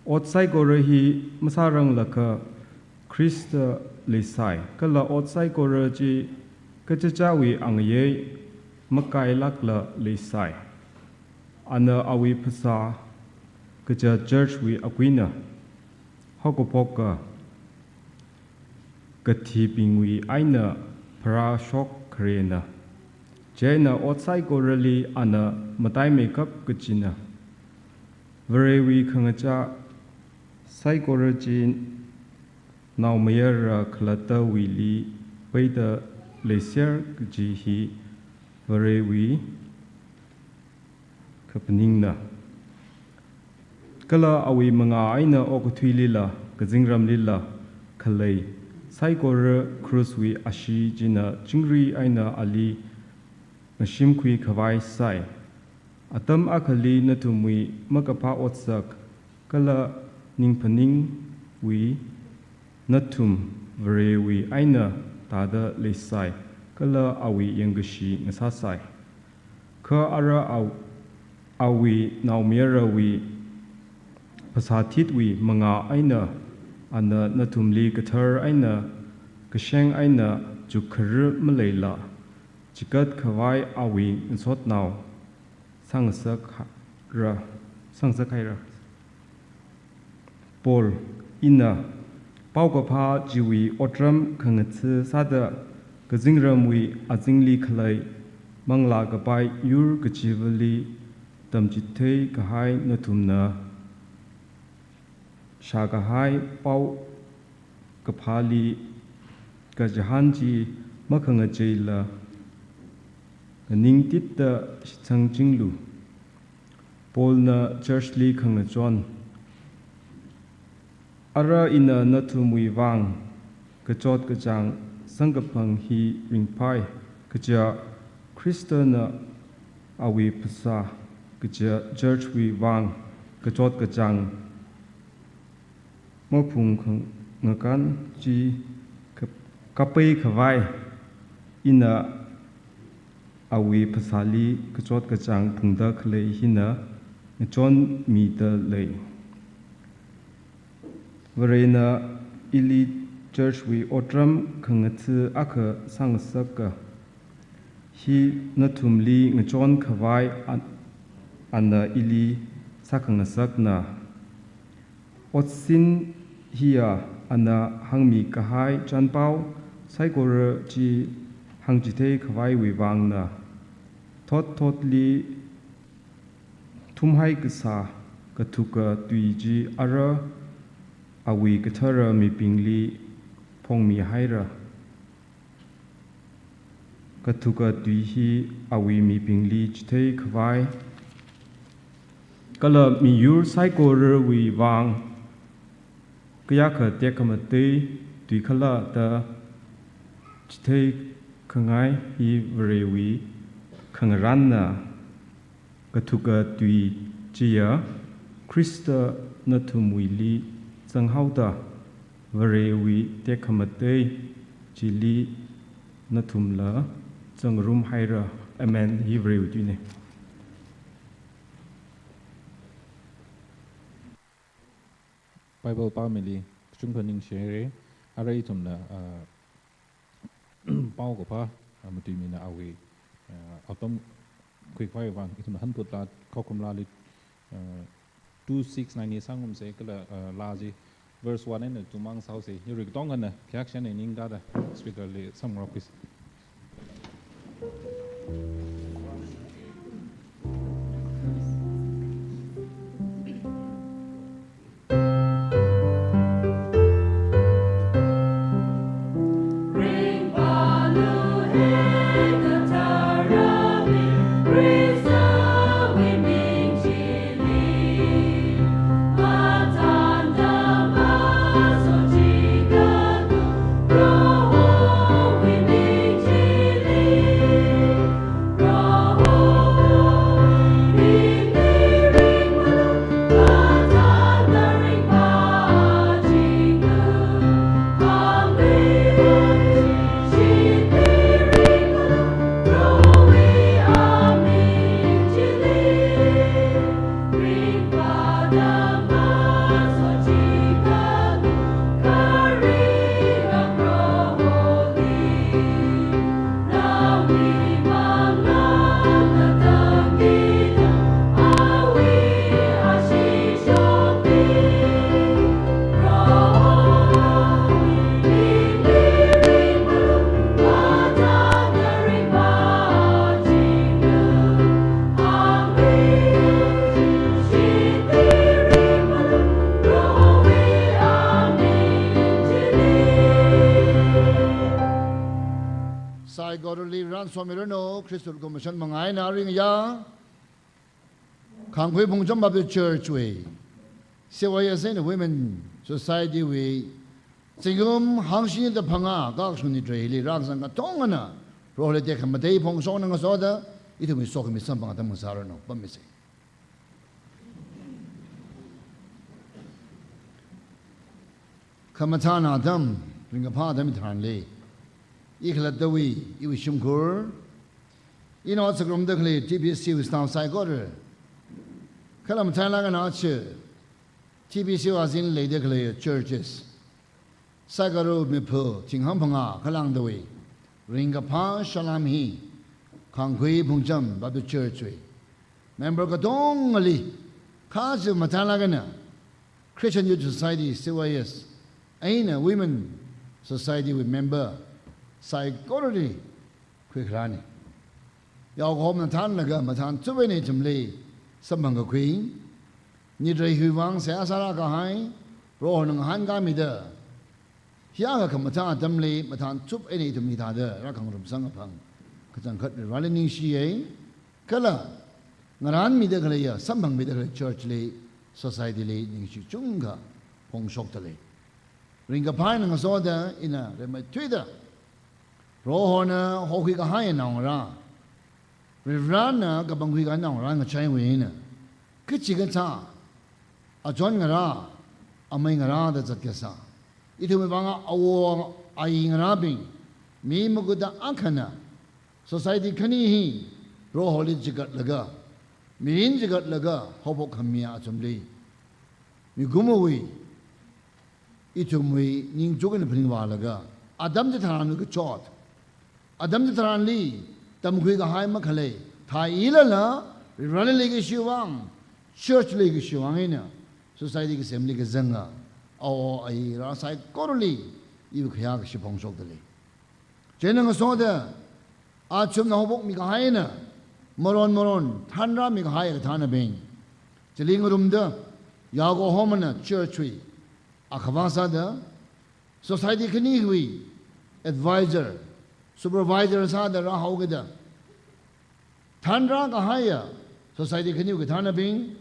Otsai gore hi masarang laka Krista lisai kala otsai gore ji kachachawi angye makai lakla lisai. Ana awi pasa kacha church wi akwina hokopoka kathi pingwi aina para shok Karena Jena otsai gorali ana matai makeup kachina Varewi kangacha sai gorajin now mayara klata wili paida laser kajihi Varewi kapaningna Kala awi mga aina okuthui lila kajingram lila kalay Sai gore kruswi ashi jina jingri aina ali nashimkui kawai sai. Atam akali natumwi makapa otsak kala ningpaning wi natum varewi aina tada lesai kala awi yangashi ngasasai. Ka ara awi naumira wi pasatit wi mga aina ana natumli kathar aina kasheng aina jukhar malayla jikat khawai awi nsot naw sangsak haira Paul ina paukapha jiwi otram khangatse sada kajingramwi ajingli khalai mangla kapai yur kachivali tamjithei kahai natumna Shagahai pau kapali kajahanji makanga jaila ningtita changjinglu polna churchli khanga chon ara ina natumwi wang kachot kachang sangapang hi ringpai kaja kristana awi pasa kaja church wi wang kachot kachang Mopung ngakan ji kapai khawai ina awi pasali kachot kachang pungda khlei hina chon mi ta lei Varena ili church wi otram khangatsu akha sangsaka hi natumli ngachon khawai ana ili sakangasakna Otsin Hia ana hangmi kahai chanpao saikora ji hangjite khawai wiwangna thotli thumhai kasa katuka tuiji ara awi kathara mi pingli phongmi haira katuka tuihi awi mi pingli chithei khawai kala mi yur saikora wiwang Kaya ka tekamate tuikala ta chithei kangai hi varewi kangaranna katuka tui chia Krista natumwili zanghauta varewi tekamate จิลีนัทุมละจังรุมไฮระอเมนฮิบริวตุเน Bible family chung paning share arai tumna pau ko pa amati mina awe atom quick fire wang itum han putla khokum la li 269 sangum se kala laji verse 1 and tumang sau se yurik dong na kyak shan ning da speaker le some rockis Somirano Crystal Commission Mangai Naring Ya Kanghui Bungjam of the Church Way. Sewaya Saint Women Society Way. Singum Hangshi the Panga, Gakshuni Traili, Raksanga Tongana, Rohle Dekamate Pongson and Soda, it will be so me some of the Musarano, but missing. Kamatana Adam, bring a part of it handley. Ikla Dawi, you Shumkur. You know, it's a grum duckly, TBC was down Saigotter. Kalam Talang and Archer. TBC was in Lady churches. Saigaru Mipo, Tinghampanga, Kalang Dawi. Ringapa Shalam He. Kangui Punjam, Babu Churchway. Member Gadong Ali. Kazu Matalagana. Christian Youth Society, CYS. Aina Women Society with member. Psychology, quick running. Your home and Tanaga, Matan, too many to lay some hunger queen. Nidre Huvang, Sayasaraka High, Rohan and Hangamida. Hiaga Kamata, Dumley, Matan, too any to meet other, Rakang from Sangapang. Katan cut the running she, Kala, Naran Midagalaya, Sampang Midagal Churchley, Society Lay, Ningshi Chunga, Pong Shoktale. Ring a pine and a soda in a Twitter. Rohona, Hokika High now, Rivrana, Gabanguiga now, Ranga China. Kitchigata, a John Gara, a Mangara, that's a Kessa. It will be a war, I in Rabin, me Muguda Ankana, Society Kanihi, Roholi Jigat Laga, Mirin Jigat Laga, Hobo Kamia Assembly. Migumowi, Itumwi, Ning Jogan Pringwalaga, Adam the Taran Chot. Adam the Taranli, Tamquiga High Macale, Tai Ilala, Running League Shiwang, Church League Shiwangina, Society Assembly Gazanga, or a Rasai Corley, you Kyak Shipong Shokali. Jenanga Soda, Archum Nobok Mikahaina, Moron, Tandra Mikahaya Tana Bing, Jelingrumda, Yago Homana, Church Tree, Akavasada, Society Kanihui, Advisor. Supervisor Sada Rahogada Tandra Gahaya Society Kanu Tana Bing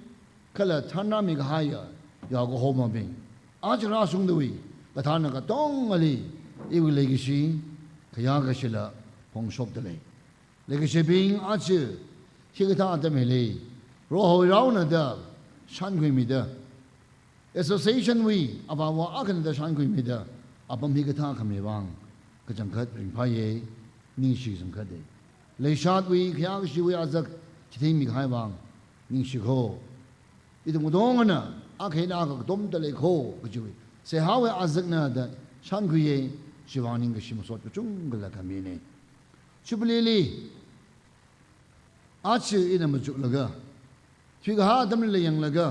Kala Tana Migahaya Yago Homa Bing Ajra Sungdui Latana Katong Ali Iwi Legacy Kayaga Shila Pong Shop Delay Legacy Bing Achu Higata Damele Roho Rauna da Shangui Mida Association we about Akan the Shangui Mida Abam Higata Kamewang ก็จังคัดริงพายนิ่งชีจังคัดเลยเลยชาติวิขยากชีวิอาจักที่มีใครบางนิ่งชีโคอีตรงตรงน่ะอาเคน่าก็ต้มตะเลยโคก็ชีวิเสียหาเวอาจักน่ะแต่ฉันคุยชีวานิ่งก็ชิมสดก็จุงก็ละกันมีเนี่ยชุบลีลีอาชีอินมันจุกละก็ชีก็หาดำเลยยังละก็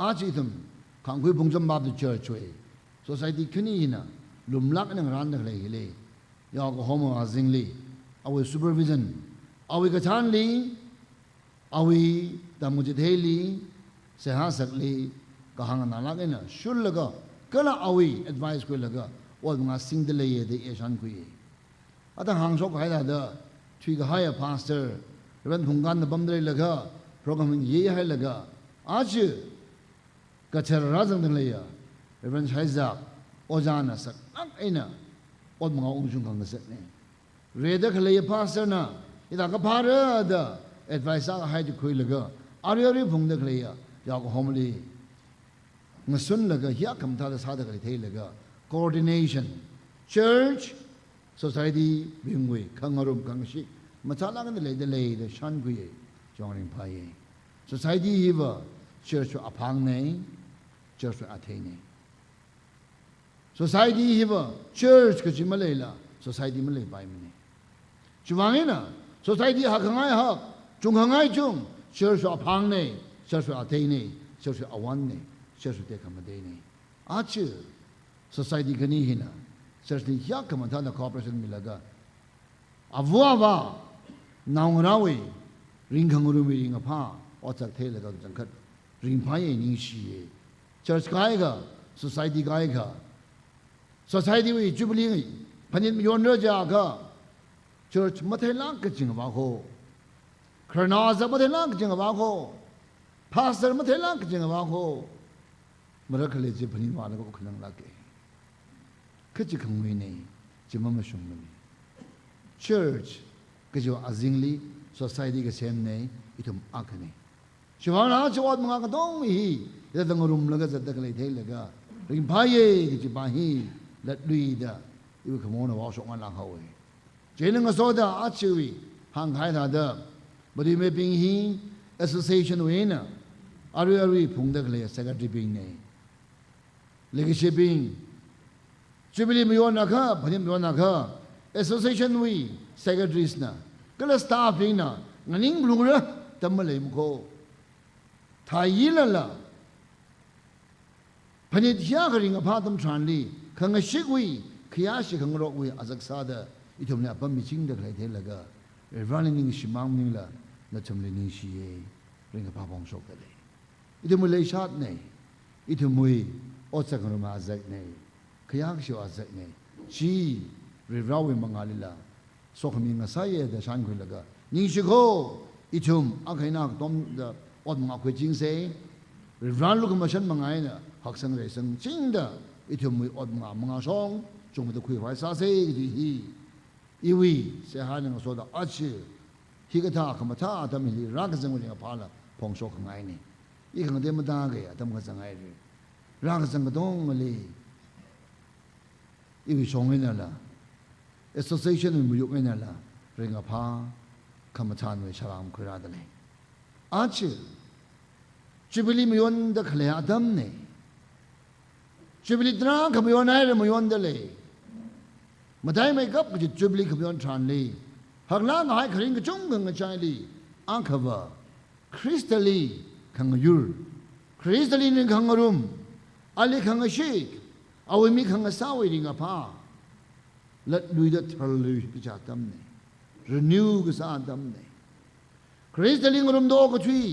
อาชีทำขังคุยพงจำบาปดูเชิดช่วย society ขึ้นนี่นะลุมลักนั่งร้านนั่งเลยเลยยากโฮโมอาซิงลีเอาไว้ supervision เอาไว้กระชั้นลีเอาไว้ดำมุจิเทลีเสียหาสักลีก็หางนั่งลักนี่นะชุดละก็ละเอาไว้ advice คุยละก็ว่ามึงอาซิงเดเลยเดี๋ยวฉันคุยอาถ้าหางชกให้ได้เด้อช่วยก็ให้ pastor เป็นผงกันบัมเลยละก็โปรแกรมยี่ให้ละก็อาชีก็เชิญร้านจังเลยเป็นใช้จักโอจานะสักนักไอ้น่ะอดมึงเอาองค์ชุนกันสักเนี่ยเรื่องเด็กเลยพาสนะอีตาก็พาเรื่องเด้อ advice ก็ให้จุคุยละก็อารีผงเด็กเลยอยากหอมเลยเมื่อสุนละก็อยากคำท้าจะสาเด็กเลยเท่ละก็ coordination church society วิ่งวิ่งขังอารมณ์ขังชิมาชาลังกันเลยเดชันกุยจงริงพาย society ฮีบะ church อภังเนี่ย church อาเทเนี่ย society ฮีบะ church ก็จิมาเลยละ society มาเลยไปมันเนี่ยจวางเองนะ society หักง่ายหักจุงง่ายจุง church อภังเนี่ย church อาเทเนี่ย church อาวันเนี่ย church เด็กขมันเดเนี่ยอาชื่อ society กันนี่นะ church นี่อยากขมันท่าน corporation มีละก็อาวัวว่านางราวีริงขังรูมีริงผ้าอจากเทเลก็จังคัดริงพายนิ่งชีเชิร์ชกายก็ society กายก็ society วิจุบลิงพันยินยนเรจาก็ church มาเทลังก็จริงว่าโคครนาจะมาเทลังก็จริงว่าโค pastor มาเทลังก็จริงว่าโคมรักเลยจีพันยินว่าแล้วก็ขนังลักเกคือจิขังวินัยจิมันไม่ชงมัน church ก็จะอาจิงลี society ก็เช่นนี้อีทุมอักนี่ช่วงนั้นช่วงมึงก็ต้องมีแต่ตั้งรุมแล้วก็จะตั้งเลยเท่เลยก็ริมพายก็จะไปฮีลัดลุยด้อีกขโมยว่าส่งกันหลังเขาเองเจนึงก็สอดอาชีวิห่างหายนาเด้อบริเวณพิงฮี association เว้นอารีพุ่งตั้งเลย secretary พิงเนี่ย leadership พิงจุบิลีมีวันนักพนิมมีวันนัก association วิ secretaries นะก็เลย staff พิงนะงั้นยิ่งรู้เลยทำมาเลยมุขไทยยี่ละละพนิษยากริงกับพาตมทรานลีขังชิกวิขยาชิขังรอกวิอาศักษาเดอีทุมเนี่ยปั๊มมิชิงเด็กเลยเท่าละก็เรื่องนี้นิ่งชิมังนิ่งละนั่นทำเลยนิ่งชีเรื่องกับพาบองโชกเลยอีทุมเลยชาติเนี่ยอีทุมวยอดสักคนมาอาศักเนี่ยขยาชิวอาศักเนี่ยชีเรื่องวิมังอาลิละสกมิงอาศัยเดชันคุยละก็นิ่งชิโกอีทุมอักให้นักต้มเดอดมังอาคุยจริงเซ่เรื่องลูกมาฉันมังไงเนี่ยหักสังเรสังจริงเดอีทุมวยอดมังอาชงจงมาตะคุยไว้ซาเซ่ดีฮีอีวีเสียหายหนึ่งส่วนละอัจฉริฮิกท่าขมาท่าทำให้รักสังเวยพาละพงโชคไงเนี่ยอีกครั้งเดียวมาตาเกยทำกันสังไงเลยรักสังกต้องมาเลยอีวีชงให้นั่นละ association มันอยู่ไม่นั่นละเรื่องพาขมาท่านไว้ฉลามคุยราดเลยอัจฉริจุบิลีมีวันเด็กเลยอาดัมเนี่ยจุบิลีตราขมีวันไหนเรามีวันเดเลยมาได้ไม่กับก็จะจุบิลีขมีวันทรานลีหากล้างหายคริ่งก็จงเงินกระจายลีอังคาวาคริสตัลลีขังยูร์คริสตัลลีนึงขังรุมอัลลีขังชิกเอาไว้มีขังสาวริงกับผ้าและลุยเดทร์ลุยกิจกรรมเนี่ยrenew ก็สะอาดดำเนี่ยคริสตัลลีงรุมโดก็ช่วย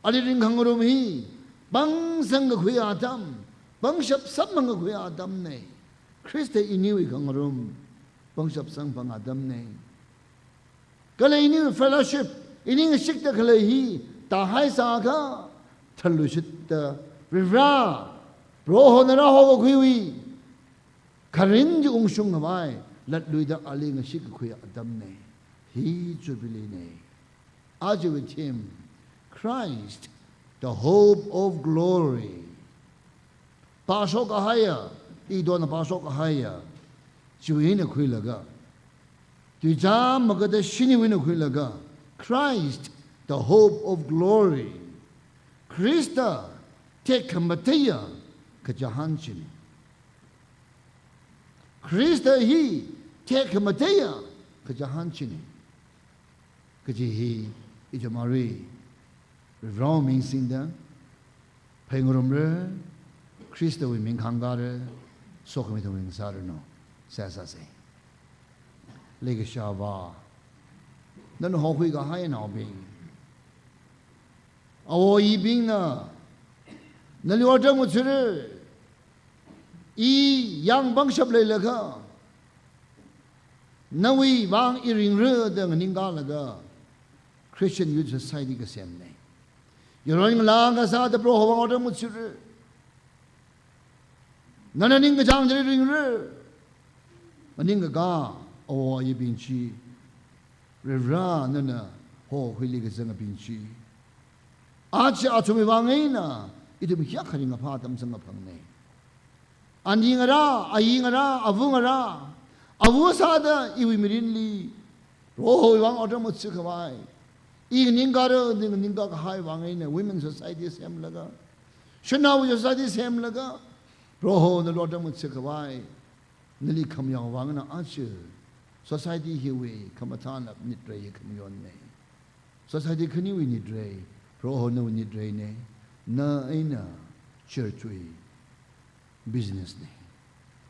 อัลลีริงขังรุมฮีบังสังก็คุยอาดัมบังชับสับมังก็คุยอาดัมเนี่ยคริสต์อินิวขังรุมบังชับสังบังอาดัมเนี่ยก็เลยนี่ fellowship อินิงชิกตะก็เลยฮีตาให้สากะทะลุชิตตะริราโปรโหนราโหก็คุยคารินจุงชุงเอาไว้ลัดลุยดะอาลีงชิกคุยอาดัมเนี่ยฮีจุบิลีเนี่ยอาจวิทิม Christ the hope of glory ปาโชกหายอีโดนปาโชกหาย 주인의ခွေလက 뒤자 먹어도 신이 위는ခွေလက Christ the hope of glory 크리스타 택함바테야 그자한신 크리스타 히 택함바테야 그자한신 그지 이제 말이 로밍신다 팽으름을 크리스도의 민강가를 소금의 동행사를 세사세 레게샤바 너는 호회가 하에 나오빙 이빙나 너는 어쩌무치를 이 양방샵레레가 너의 왕 이링르 등 닝가라가 Christian Youth Society ka semne yorong la nga sa de pro hawang order mu chire nananing ga jang jere ring re aning ga yi bin chi re ra nana ho hwili ga zang bin chi a cha chu me wang ai na idum hya khari nga pha tam sang phang ne ani nga ra ayi nga ra avu nga ra avu sa da iwi mirin li ro ho wang order mu chi khawai 이 닝가르 닝가가 하이 왕이네 women society 셈라가 슈나우 society 셈라가 로호 너로다무 츠카와이 늘리 감양 왕나 아츠 society 히웨 카마타나 니트레이 감요네 society 크니위 니트레이 로호 노 니트레이네 나 아이나 church위 business네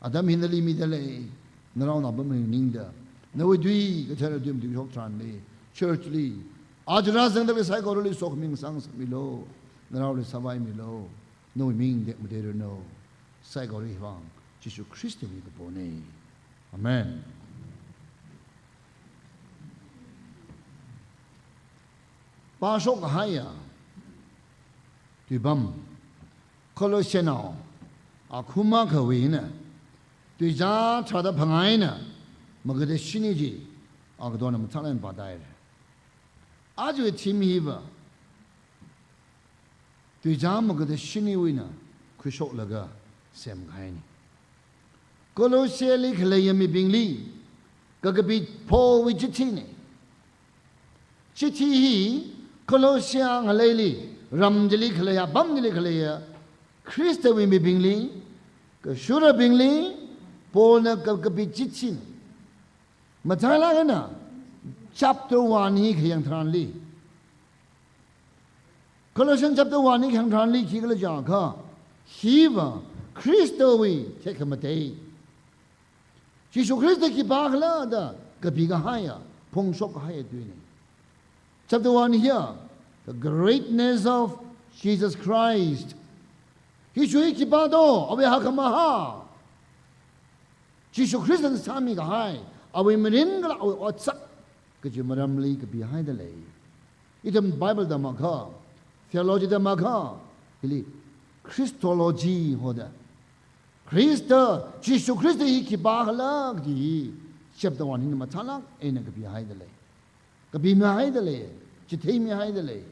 아담 힌들리 미달레 너라우나 범이 닝다 너위 뒤 그처럼 좀 혹트란네 church리 आज राजंग दबे साइ कोरली सोख Ming सांग मिलो नरावले सबाई मिलो no Ming दे मदेर no साइ कोरी वांग जिसु Christ नि को बोने आमेन पाशो हाया तिबम कोलोसेनो आखुमा खवेना तिजा छादा भंगाइना मगदे शिनिजी आगदोन मथालन बादाय आज वे 팀이바 뒤자모 그데 신이위나 그쇼라가 셈가이니 콜로시엘리 클레이미 빙리 그그비 포위치티니 치티히 콜로시앙 알레리 람젤리 클레야 밤젤리 클레야 크리스토위 미빙리 그 슈라 빙리 폴나 그그비 치친 마탈라가나 chapter 1 hi khayang thran li Colossians chapter 1 hi khayang thran li khi kala ja kha hiva Christo wi thekhamate Jesus Christ ki bagla da kabi ga haya phong sok haya twini chapter 1 here the greatness of Jesus Christ hi chui ki ba do abe hakama ha Jesus Christ an sami ga hai awe menin ga otsak 그지 마람리 그 behind the lay 이점 바이블 다 마카 theology 다 마카 일리 크리스톨로지 호다 크리스토 지수 크리스토 이 기바할라 기 chapter 1 인 마탈락 에나 그 behind the lay 그 behind the lay 지테 behind the lay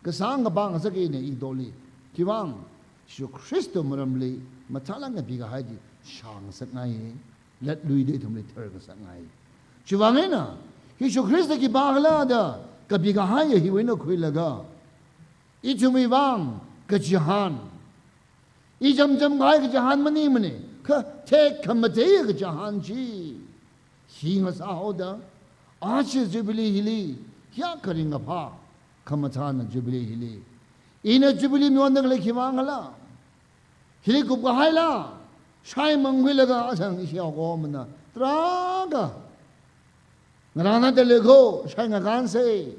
그 상가 방 서게네 이 돌리 기왕 지수 크리스토 마람리 마탈락 그 비가 하지 샹석나이 let 루이데 톰리 터가 상나이 지왕에나 예수 그리스도 기 바글라다 그비가 하여 히웨노 크윌라가 이 주미방 그 지한 이 점점 가이 그 지한 머니머니 그 택함마데이 그 지한지 싱어사호다 아시 주빌리 힐리 야커링가 파 카마타나 주빌리 힐리 이네 주빌리 묘원들을 기망할라 힐리 굽가 하일라 샤이멍 윌라가 아상 이시하고 뭐나 드라가 ngana de go shanga ganse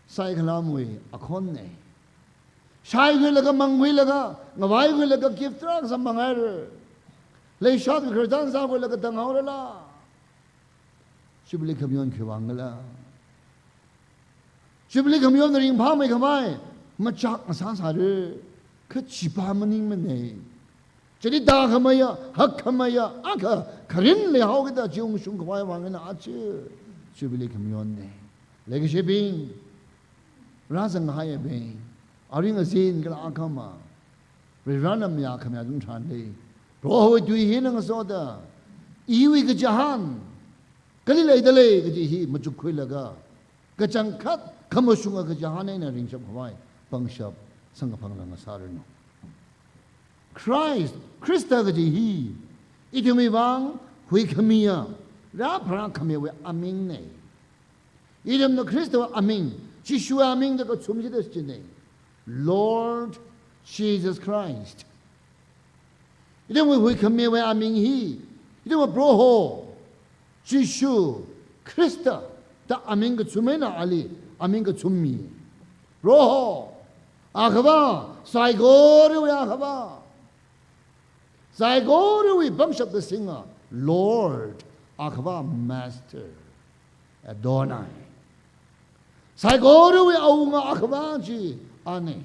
sai khalamwe akhonne sai gulaga mangwi laga ngawai gulaga giftra samangar le shot khirdan sa gulaga tangawla shibli khamyon khwangala shibli khamyon ring pha mai khamai machak sa sa re kha chipa maning mane 저리 다 하마야 학하마야 아가 가린 le 하오게다 지웅슌 그와이 왕은 아치 주빌리 금요네 레게셰빙 라상 하예빙 아링아 신 그라 아카마 리라남야 카마 좀 찬데 로호 뒤히는 소다 อีวิกจฮันก็เลยเดเลยก็จะฮีมาจุคุยละก็จังคัดขมสุงก็จะฮันในริงชับขวายปังชับสังกพังลังสารนคริสต์ก็จะฮีอีที่มีวังหุยขมียรับพระขมีเวอามิงเนอีที่มีคริสต์ว่าอามิงจิชูอามิงก็ชุมจิตสจินเน Lord Jesus Christ อีที่มีหุยขมีเวอามิงฮีอีที่มีโปรโฮจิชูคริสต์แต่อามิงก็ชุมเมน่าอาลีอามิงก็ชุมมีโปรโฮอาขบ้าไซโกริวอาขบ้าไซโกริวบังชับเดสิงห์ Lord อาขบ้า Master Adonai ไซโกริวเอางาอาขบ้าจีอันนี้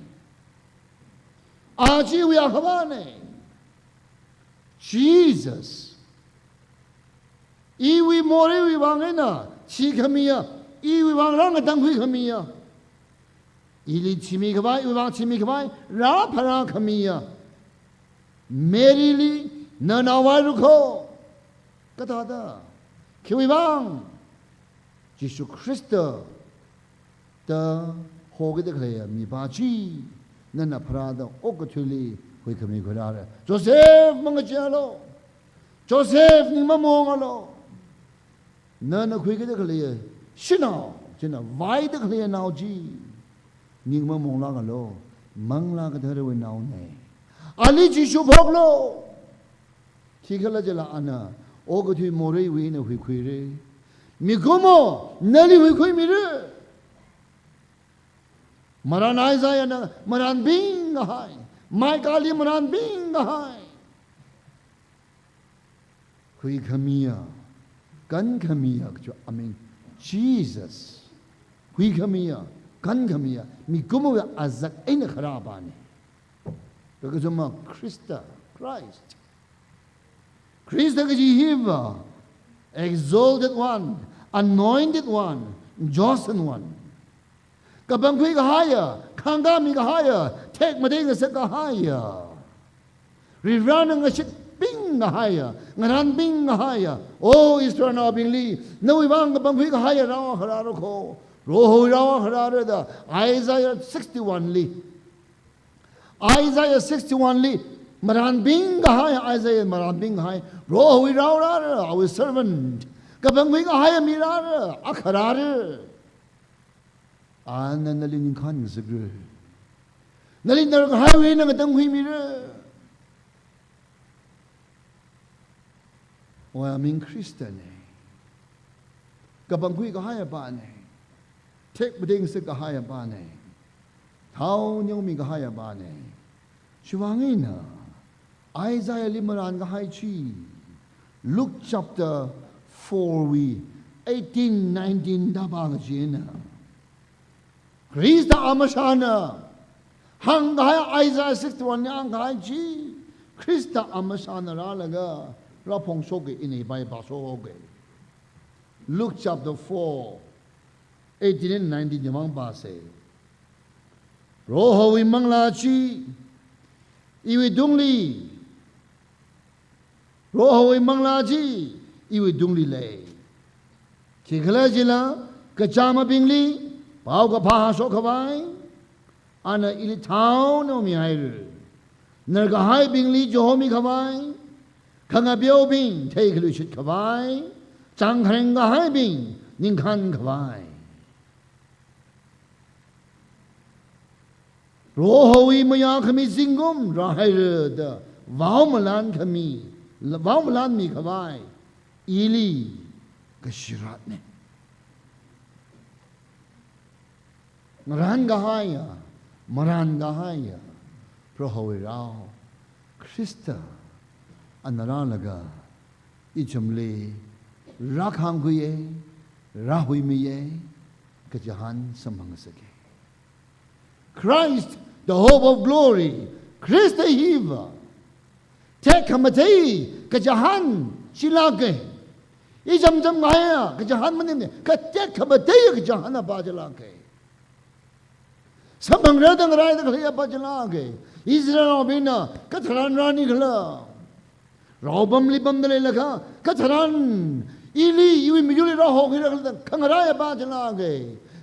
อาจีวิอาขบ้าเนี่ย Jesus อีวิโมริวิวังเงินะชีขมียอีวิวังรังก็ตั้งหุยขมียอีลิชิมีขบายอีวิวังชิมีขบายรับพระขมียเมริลีนานาวารุโคก็ต่อตาคิวิวังยิสุคริสต์ตาโฮกิดเคลียมีบาจีนั่นน่ะพระดาอกทุลีหุยขมีขราระโจเซฟมังกรเจาโลโจเซฟนี่มะมงอโลนั่นน่ะคุยกันเลยชินาชินาไว้ตะเลยนาวจีนิ่งมะมงลากันโลมังลากันเธอเรวินาวเนี่ยอาลีจิชูพกโลที่เขาละจะละอันน่ะโอ้ก็ที่โมเรวีเนี่ยคุยเรมีกุโมนั่นนี่คุยมีเรมารานายใจนะมารานบิงก็ให้ไม่กาลีมารานบิงก็ให้คุยขมียกันขมียก็จะอามิน Jesus คุยขมียกันขมียมีกุมว่าอาซักเอ็นขราบานีแล้วก็จะมาคริสต์ก็จะฮิว exalted one anointed one chosen one กับบางคุยก็ให้ข้างก้ามีก็ให้เทคมาได้ก็สักก็ให้รีรันก็ชิดบิงก็ให้งานบิงก็ให้โอ้อิสราเอลบิงลีนู่นบางกับบางคุยก็ให้เราขรารุโคโรโหเราขรารุดาไอซายา61ลีไอซายา61ลีมารานบิงก็ให้ไอซายามารานบิงก็ให้โรโหเราเรา our servant กับบางคุยก็ให้มีเราอัครารุอันนั้นนั่นลิงขันสักเรื่องนั่นลิงนั่งไฮเวย์นั่งตั้งหุยมีเรื่องว่ามิงคริสเตียนกับบางคุยก็ให้บ้านเทคบดิ้งสึกก็ให้บ้านเท้าเนี่ยมีก็ให้บ้านช่วงนี้นะไอซายลิมรานก็ให้ชี Luke chapter 4 we 18-19ดับบางเจนะคริสต์อามาชานะหังกายไอซาย61ยังกายจีคริสต์อามาชานะราละก็เราพงโชกอินในใบบาโซก Luke chapter 4 18-19ยังมังบาเซโรโหวิมังลาจีอีวิดุงลีโรโหวิมังลาจีอีวิดุงลีเลยที่ขลังจิลากระจามาบิงลีเป่ากับพาโชกไว้อันนั้นอิลิท้าวน้องมีให้หรือนั่นก็ให้บิงลีโจมีขวายข้างเบียวบิงเทคลุชิดขวายจังแข่งก็ให้บิงนิ่งขันขวายโรโหวีมายาขมิสิงกุมรายเรือเดว้าวมลานขมีว้าวมลานมีขวายอิลีกชิรัตเนี่ยมรานกหายมรานกหายเพราะเขาเราคริสต์อันนั้นละก็อิจฉาเลยรักหังกุยรักหุยมีก็จะหันสมังสัก Christ the hope of glory Christ the Hiva เทคคำมาที่ก็จะหันชิลาเกอิจฉาไงก็จะหันมันเนี่ยก็เทคคำมาที่ก็จะหันบาจลาเกสมังเรื่องอะไรตั้งแต่ปัจจุบันเกอิสราเอลบินาก็ทรานรานิกละ เราบำลิบำเลยละค่ะกัจรันอีลีอยู่ไม่อยู่เลยเราหงให้เราขังอะไรบ้างจะลาเก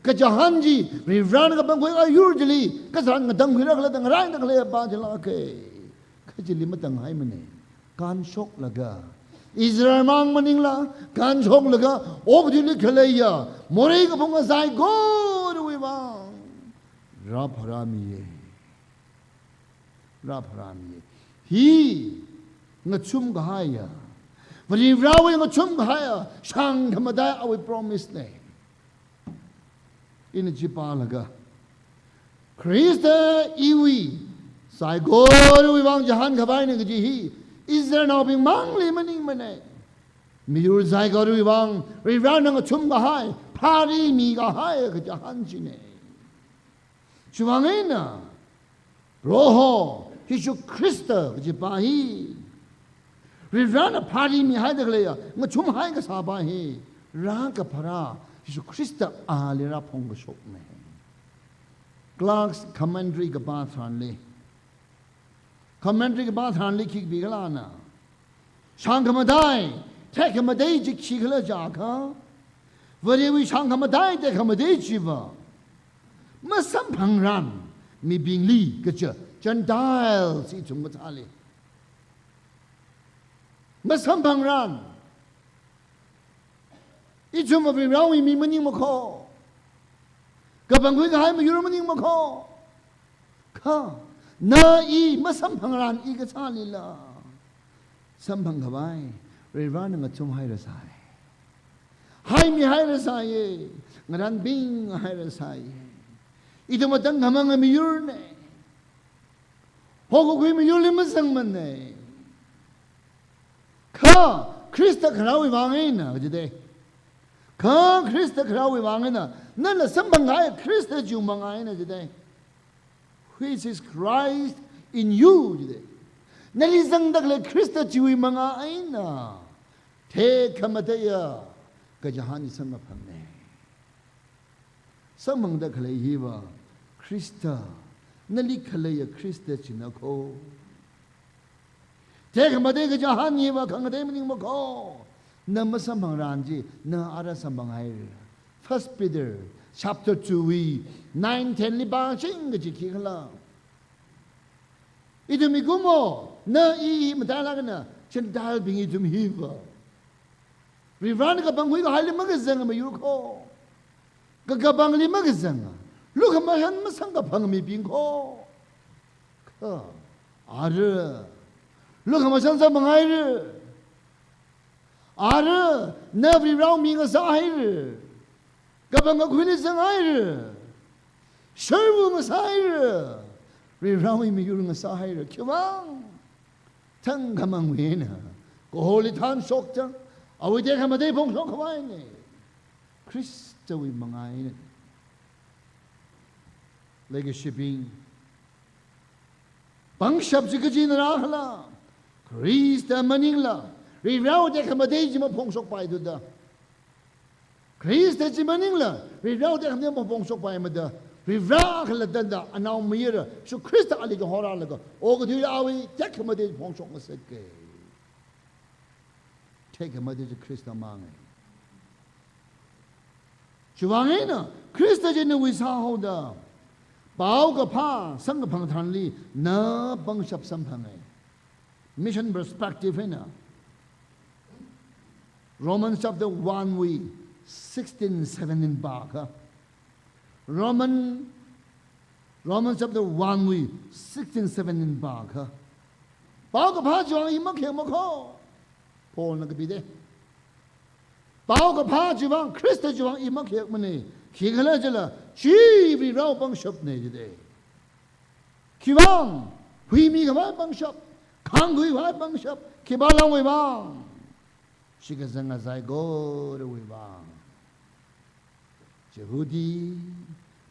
กัจฮันจีรีบร้านกับบังคุยอายุจลีกัจรันกับดังคุยเราตั้งอะไรตั้งอะไรบ้างจะลาเกกัจลิมาตั้งให้มันเองการชกละก็อิสราเอลมังมันนิงละการชกละก็โอ้ที่ลิขเลยยาโมเรกับพงศ์ใจกูด้วยบ้างรับพรามีรับพรามีฮีงัดชุ่มก็ให้ยาวันนี้เราเองงัดชุ่มก็ให้ยาช่างธรรมดาเอาไว้ promise เนี่ยอินจิปาละก็คริสต์อีวีสายกูด้วยบ้างจะหันเข้าไปเนี่ยก็จีฮีอิสราเอลเป็นมังลีมันนิงมันเนี่ยมีอยู่ใจก็ด้วยบ้างรีบร้านนั่งก็ชุ่มก็ให้พารีมีก็ให้ก็จะหันจีเนี่ยช่วงนี้นะโรโฮฮิชูคริสต์ก็จะไปรีบร้านพารีมีให้เด็กเลยอ่ะงั้นชุ่มให้ก็สาบายร่างกับพระฮิชูคริสต์อาลีรับพงก็ชกเนี่ยกลางคอมเมนตรีกับบาทรันเลยคอมเมนตรีกับบ้านทานลิขิตบิกลานะช่างคำได้แท้คำได้จิกชิกละจากฮะวันนี้วิช่างคำได้แต่คำได้จีบมาสัมพังรันมีบิงลีก็จะจันดัลสิจุงมาทาลีมาสัมพังรันอีจุงมาเป็นเรามีมันยิ่งมาขอกับบังคุยกับให้มาอยู่มันยิ่งมาขอค่ะนาอีมาสัมพังรันอีกชาลีละสัมพังกับไปเรื่องนั้นก็ชุ่มให้ระสายให้มีให้ระสายงานบิงให้ระสายอีตัวมาตั้งทำงานมีอยู่เนี่ยพอคุยมีอยู่เลยมาสั่งมันเนี่ยข้าคริสต์คราววิวังเองนะก็จะได้ข้าคริสต์คราววิวังเองนะนั่นแหละสัมพังให้คริสต์จูงบังไงนะจะได้Which is Christ in you today. Nalisang dagle Krista jiwi mga aina. Te kamataya kajahani sama pamne. Samang dagle hiwa Krista nalikalaya Krista chinako. Te kamataya kajahani hiwa kangatay maning mako. Na masamang ranji na ara samang hayr. 1 Peter Chapter 2 we 9-10 liba sing ke kikala itu mi gumo na I madala kana chendal bingi tum hiva rivan ka bangui ka hali magazang ma yuko ka bangli magazang lu ka mahan masang ka bang mi bingko ka ara lu ka masan sa bangai ara na rivan mi ka sa hai Kapag kunin sa ngayon, servo nga sa ngayon, rirami mi yung nga sa ngayon, kibang, tanggamang wina, kuhulitan sokta, awite ka matay pong sok kawain eh, Kristo yung mga ina, legasyiping, pangsyap si kajin nakala, Kristo maningla, rirami ka matay si mapong sok pa ito da, Kristo si maningla, riraw de kami mo pongsok pa imada, riraw kaladanda anaw mira, so Kristo ali ka hora laga, o ko tuya awi tek kami de pongsok masake, tek kami de Kristo mangay. Siwangay na, Kristo di na wisaho da, bao ka pa, sang ka pangtanli, na pangsyap sampangay. Mission perspective na. Romans chapter 1 we 16-17 back. Romans chapter 1 we 16-17 back. Bao ka pa jiwang imak hiyak ko. Paul nagabide. Bao ka pa jiwang Kristo jiwang imak hiyak mo ni. Kikala jala. Chibi raw pang shop ni jide. Kiwang. Hui mi ka ba pang shop. Kang hui ba pang shop. Kibalang hui bang. Shikasang asay go hui bang. Jehudi,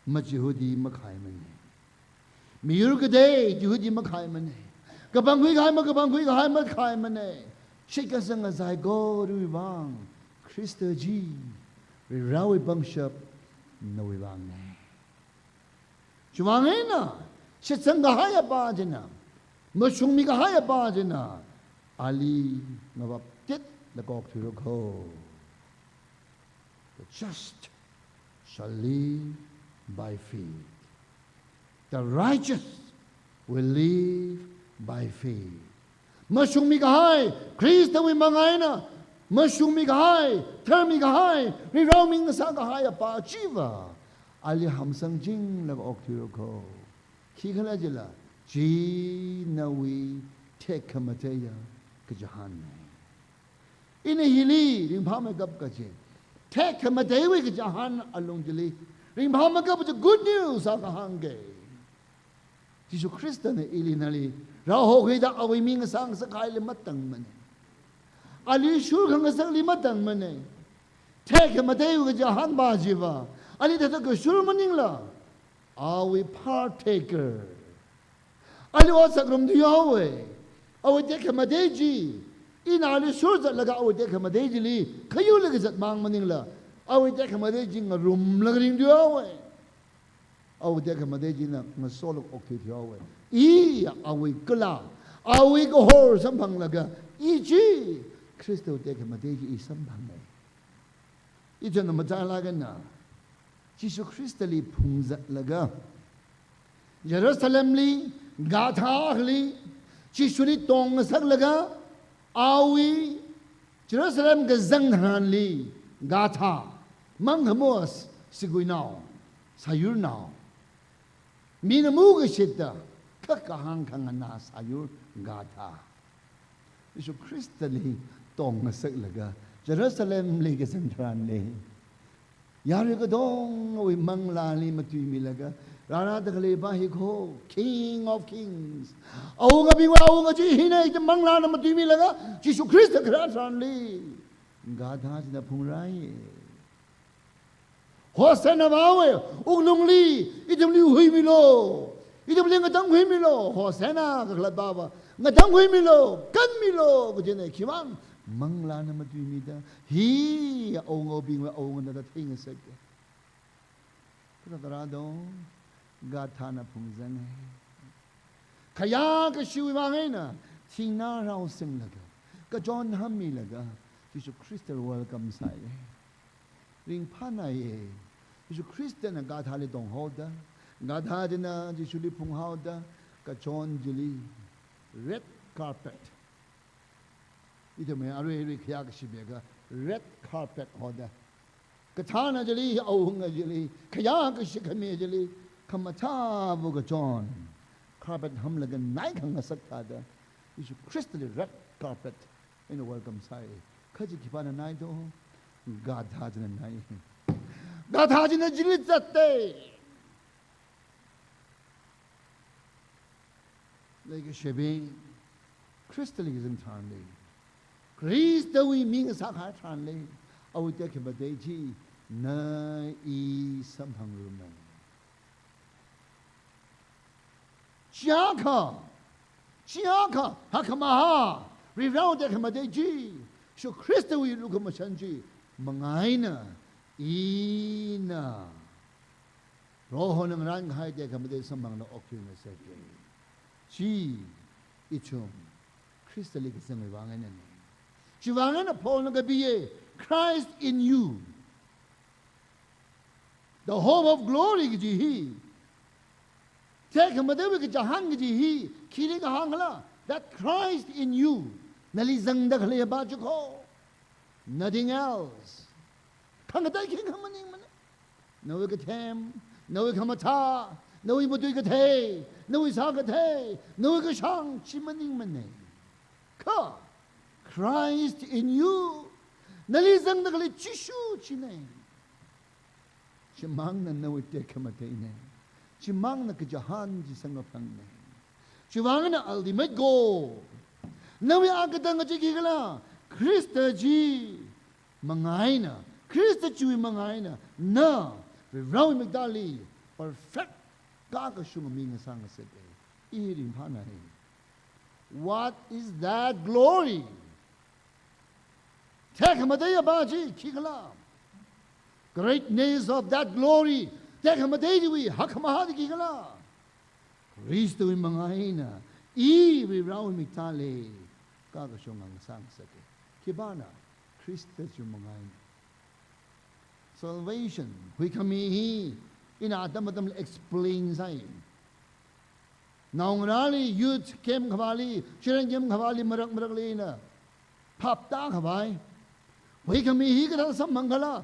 Jehudi makhay man. Miyur ka day, Jehudi makhay man. Kapang hui kay makhay man. Shikasang asay go hui bang. Kristo ji, rirawi bang shop na hui bang. Chumangay na, shitsang kahaya pa dyan na. Masyong mi kahaya pa dyan na. Ali ngabap tit lakok thuroko. The just shall live by faith. The righteous will live by faith. Masung mi kahai, Christ we mangaina. Masung mi kahai, termi kahai, rirauming sa kahai apa jiva. Ali hamsang jing lakok thuroko. Kikala jila, ji nawi tek kamateya kejahan. Ini hili ring pama gap kaje. Tek kamateya kejahan along jili. Ring pama gap je good news akahange. Jisu Krista ne ili nali. Raho kita awi ming sang sakai limatang mane. Ali shur kang sang limatang mane. Tek kamateya kejahan bajiva. Ali tata keshur maning la. Are we partaker? Ali wasakrum diyawe. Awe dek madeji. Ina ali surza laga awe dek madeji li. Kayu laga zat mang maning la. Awe dek madeji nga rum laga ring diyawe. Awe dek madeji na nga solok okti diyawe. Iya awe kala. Awe kohor sampang laga. Iji. Kristo dek madeji I sampang na. Ito na matalaga na. Jisu Krista li pungzat laga. Jerusalem li, Gatha li, Jisu li tong sak laga, awi, Jerusalem ke zanghan li, Gatha, mang hamos sigui nao, sayur nao. Minamu ke sita, kakahang kangana sayur Gatha. Jisu Krista li tong sak laga, Jerusalem li ke zanghan li. Yari ka dong awi manglali matui milaga. Rana takali bahi ko King of Kings. Awu nga bingwa awu nga ji hinay ita manglana matui milaga. Jisu Krista keratan li. Gada sina pungrai. Hosanna bawe uglung li itam li hui milo. Itam li ngatang hui milo. Hosanna kaklat baba. Ngatang hui milo. Kan milo kujene kimang. Mangla na matwimida, hi aong obing aong na dating sa ke. Katarado, gata na pungzang. Kaya ka siwi mangena, tina raw sing laga. Ka John Hammi laga, Jisu Krista welcome sa ring panay. Jisu Krista na gata li dong hoda, gata na Jisu li pung hoda, ka John Jili, red carpet. Ito may ari kaya kasibega red carpet hoda. Katana jali aunga jali kaya kasikami jali kamata buga John carpet hamlagan naik hang nasaktada. Isu crystal red carpet in the welcome side. Kaji kipana naido God hajna nai. God hajna jili zatte. Like a shebe crystal is entirely. Krista we ming sakha tranle awu te ke badeji na I sampang rumai chiaka hakamaha riraw te ke badeji so Krista we lukamashanji mangaina ina roho nang rang hai te ke bade sampang na okyu na se ji ichum Krista li ke sangai wangaina Chivangana Paul Nagabiye, Christ in you. The hope of glory Gihi. Take a Madawi Jahan Gihi, Kiri Hangla, that Christ in you. Nalizang Dakle Bajako. Nothing else. Kangataki Kamaning. No we get him, no we kamata, no we Muduigate, no we Sagate, no we Gashang, Chimaning Mane. Ka. Christ in you. Nalizang nakali chishu chine. Chimang na nawite kamate ne. Chimang na kajahan jisang apang ne. Chimang na ultimate goal. Nawi agatang achikigala. Krista ji mangaina. Krista chui mangaina. Na. Rawi magdali. Perfect. Kakashungaminga sanga sete. Iring panay. What is that glory? Greatness of that glory. Kristo mangaina. I raw mitale. ka ka shong ang sang sake kibana Christ jumangai salvation hui kami hi ina tam explain sai naung rali youth kem khawali chiran kem khawali marak le na phap ta khawai hui kami hi ka sam mangala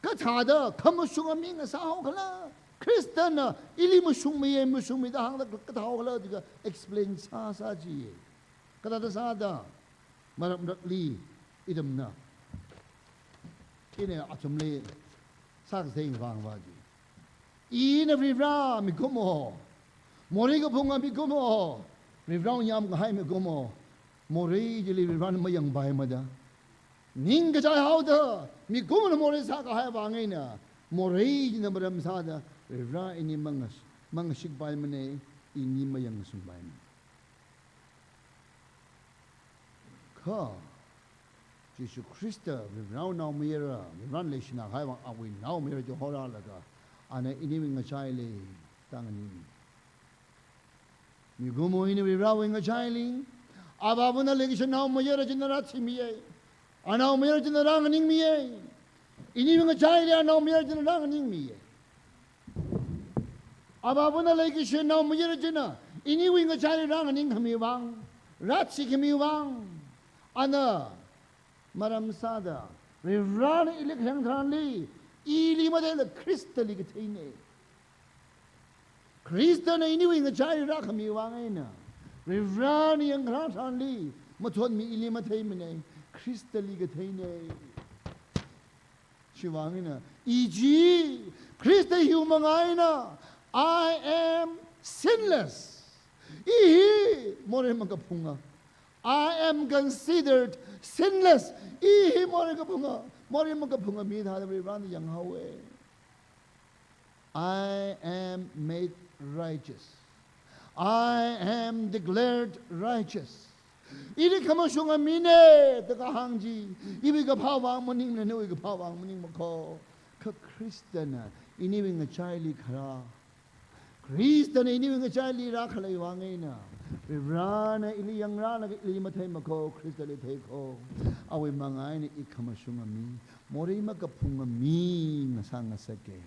ka thada kham sunga mi nga sa ho khala Christian ili musung mi da hang ka thao khala diga explain sa ji ka da sa da marak li idam na ine achumle sak sing wang wa ji ina vivra mi komo mori ko phunga mi komo vivra nyam ga hai mi komo mori ji li vivra ma yang bai ma da ning ga jai hao da mi komo na mori sa ga hai wa ngai na mori ji na maram sa da vivra ini mangas sik bai ma ne ini ma yang sum bai ma ka Jesus Christa vivra now mira vivra le shina hai wa awi now mira jo hora la ga ane ini mi ngachai le tangani mi gumo ini vivra wi ngachai li ababuna le kisha now mira jinara chimi ye ana mira jinara ngning mi ye ini mi ngachai le now mira jinara ngning mi ye ababuna le kisha now mira jina ini wi ngachai le rang ngning khami wang rat si khami wang ana maram sada vivran ilik hang than li ili madel kristali ke thine krista na ini wing chai ra khami wangaina vivran yang ran than li mathon mi ili ma thai mine kristali ke thine shiwangina iji krista humangaina I am sinless ihi more makapunga I am considered sinless. Ihi mori makapunga mi tha the ran yang hawe. I am made righteous. I am declared righteous. Iri kama shunga mine the kahangji. Ibi ka pawang maning na no ka pawang maning mako. Ka Kristana iniwing a chili kara. Kristana iniwing a chili rakalay wangina. Rana ili yang rana ili matay mako Krista le teko awi mangay ni ikamasunga mi mori makapunga mi ngasanga sake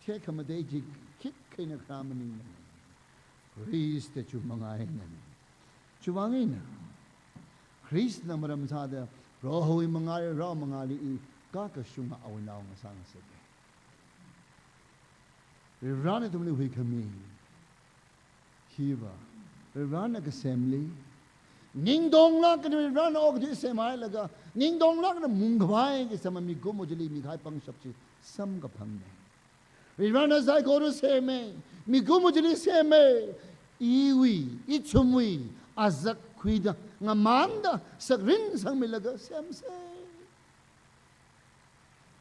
che kamade ji kit kina kramani Krista chu mangay na chuwangin Krista na maram sada rohoy mangay ra mangali I kakasunga awi naw ngasanga sake Rana tumli hui kami hiva Rana ka assembly ning dong la ka Rana og di semai laga ning dong la na mungkhwai ke sama mi go mojli mi khai pang sabchi sam ka phang ne Rana sai go ro se me mi go mojli se me iwi ichumwi azak khuida ngamanda sakrin sang mi laga sem se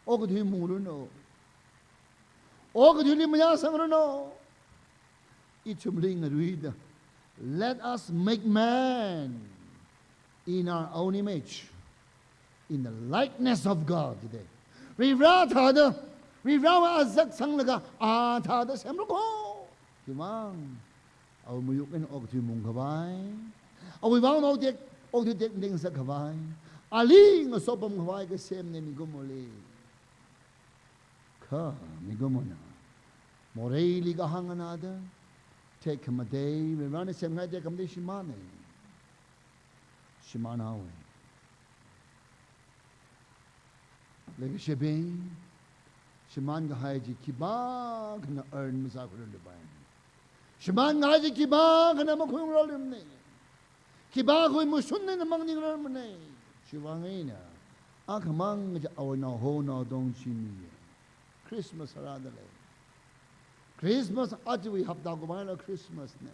og di muru no let us make man in our own image, in the likeness of God today. Rivra azak sang laga thada semroko. Kimang aw muyukin og ti mong kawai. Aw ibang og ti ding sa kawai. Ali nga sopam kawai ka sem ne mi gumuli. Ka mi gumona. Moreli ka hanganada. Take him a day. We run the same night. Take him the Shimane. Shimanawe. Like Shebin. Shiman Gahaji Kiba can earn Masakur in the Bayan. Shiman Gahaji Kiba can have a queen roll him. Kiba who Musun in the morning Ramane. Shivangina. Akamang our no ho no don't see me. Christmas Radale. Christmas, आज we have dagomaina Christmas ne.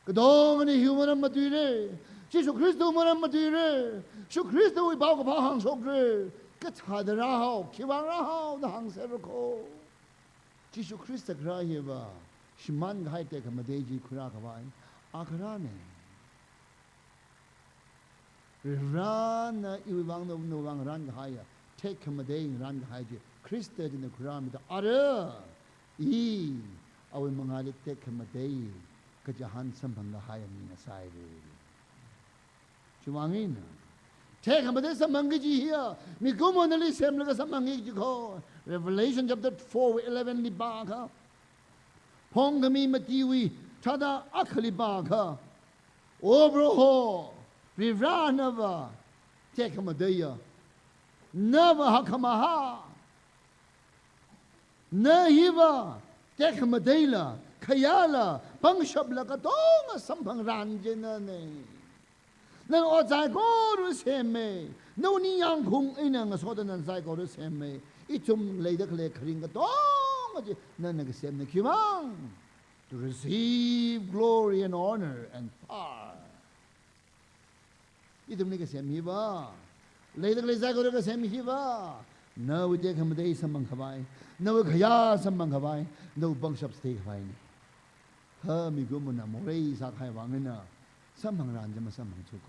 Kadong ni human matire. Jesus Christo human matire. So Christo we bau ka hang sokre. Kat hadra ho, kiwara ho the hang serko. Jesus Christo graheva. Shiman gai te ka madeji kura ka wain. Akrane. Ran iwang no wang ran haya. Take ka madeng ran haji. Christo in the kuram the ara. I awi mangalit te kamatay ก็จะหันสัมพันธ์ละหายมีนาไซเลยช่วงนี้นะเทคำพูดสัมพันธ์กี่จีอ่ะมีกุมารลิเซมแล้วก็สัมพันธ์กี่จีเขา Revelation chapter 4:11 ลิบาครับพงก็มีมาทีวีชาดาอัคลิบาครับโอ้บรโฮริรานาวาเทคำพูดเดียนาวาฮักมาฮาเนฮิวาเทคำพูดเดียละขยาละปังชับละก็ต้องสัมพันธ์รันเจนนี่นั่นอดใจก็รู้เสมนู่นนี่ยังคงไอ้นั่งสอดนั่นใจก็รู้เสมอีจุ่มเลยเด็กเลยคริงก็ต้องนั่นก็เสมคิดว่า to receive glory and honor and power อีจุ่มนี่ก็เสมคิดว่าเลยเด็กเลยใจก็รู้ก็เสมคิดว่านาวิเดคำได้สัมบังขบายนาวิขยาสัมบังขบายนาวิบังชับสเตย์ขบายนี่เฮ้มีกุมนะโมเรย์สักให้วางเงินนะสัมพังรันจะมาสัมพังชุกโค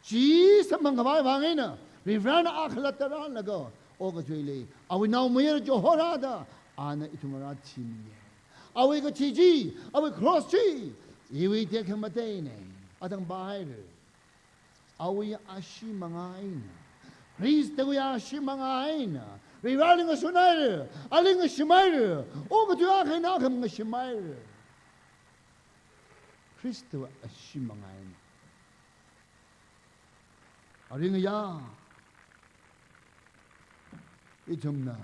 จีสัมพังกับไอ้วางเงินนะรีฟรานอาคลัตรันแล้วก็โอ้ก็ช่วยเลยเอาไว้น้ามือจะหัวราดาอันนั้นอิทุมาราชิมเนี่ยเอาไว้ก็ชีจีเอาไว้ครอสจีอีไว้เด็กมาเต้เนี่ยอาตังบายเลยเอาไว้อาชีมังไงนะรีสเตวิอาชีมังไงนะรีฟรานก็สุนัยเลยอะไรก็ชิมายเลยโอ้ก็ช่วยอาใครน่าคำก็ชิมายเลย คริสต์ว่าอาชีมังไงอะไรเงี้ยอีจมนะ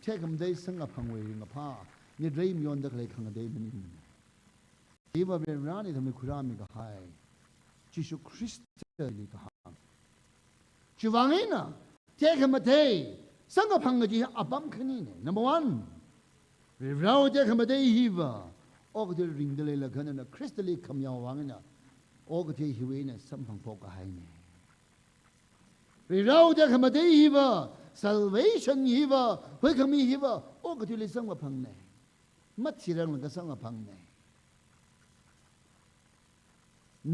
เช่คำได้สังกับพังเวริงกับผ้าเนี่ยเริ่มย้อนตะเลยขังได้มันนี่ที่ว่าเป็นร้านนี่ทำให้คุรามีกับใครจิสุคริสต์เลยกับหางชีวังเองนะเช่คำได้สังกับพังกับจีอับบัมขนี่เนี่ย number one เราเช่คำได้ฮีวะโอ้ก็จะริงเดลเลยกันนะคริสต์ลีคำยาววังนะโอ้ก็จะฮิวเนะสัมพังพกให้เนี่ยเราจะคำได้ฮิวะ salvation ฮิวะเฮ้ยคำมีฮิวะโอ้ก็จะเลยสังกับพังเนี่ยมัดชีรังมันก็สังกับพังเนี่ย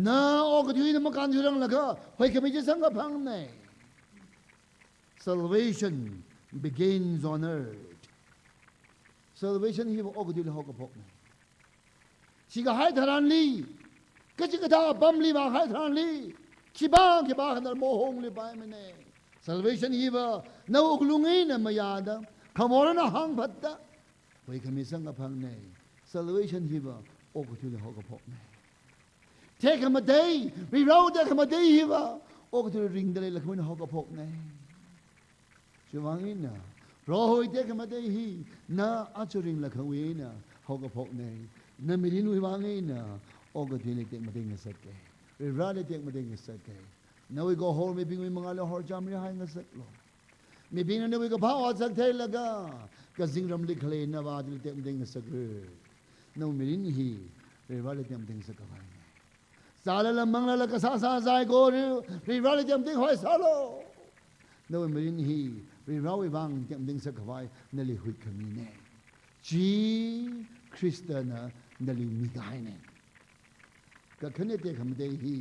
น้าโอ้ก็จะยิ่งมาการชีรังแล้วก็เฮ้ยคำมีจะสังกับพังเนี่ย salvation begins on earth salvation ฮิวะโอ้ก็จะเลยหอกกับพกเนี่ยชิกาให้ทารันลีก็ชิกาท่าบัมลีมาให้ทารันลีชิบ้าขนาดโมหงลีไปมันเอง salvation ฮีบะน่าอุกลุงเองนะมายาดะขโมยนะหังพัดดะไว้ขมิสังกับพังเน่ salvation ฮีบะโอ้ก็ช่วยเขากับพวกเน่เทคมาเดย์รีเราเทคมาเดย์ฮีบะโอ้ก็ช่วยริงเดย์ละขมินเขากับพวกเน่ช่วยวังอินนะรอให้เทคมาเดย์ฮีน่าอาจจะริงละขมินนะเขากับพวกเน่นั่นไม่ได้นุ้ยวางเองนะโอ้ก็ที่เล็กๆมาเด้งสักแก่เรื่องอะไรเด็กมาเด้งสักแก่นั่นวิโก้ฮอลไม่พิงวิมังอะไรฮอลจามรีหายสักหรอกไม่พิงนั่นวิโก้พาวสักเท่าละก็ก็สิ่งรำลึกเลยนะว่าที่เด็กมาเด้งสักเรื่องนั่นไม่ได้นี่เรื่องอะไรเด็กมาเด้งสักอะไรสารละมังละก็สาใจก็เรื่องอะไรเด็กมาเด้งหอยสาโลนั่นไม่ได้นี่เรื่องอะไรบางเด็กมาเด้งสักอะไรนั่นเลยหุยขมิ้นเนี่ยจีคริสเตียนนั่นเลยมีกันเนี่ยก็ขณะที่คำเดียวที่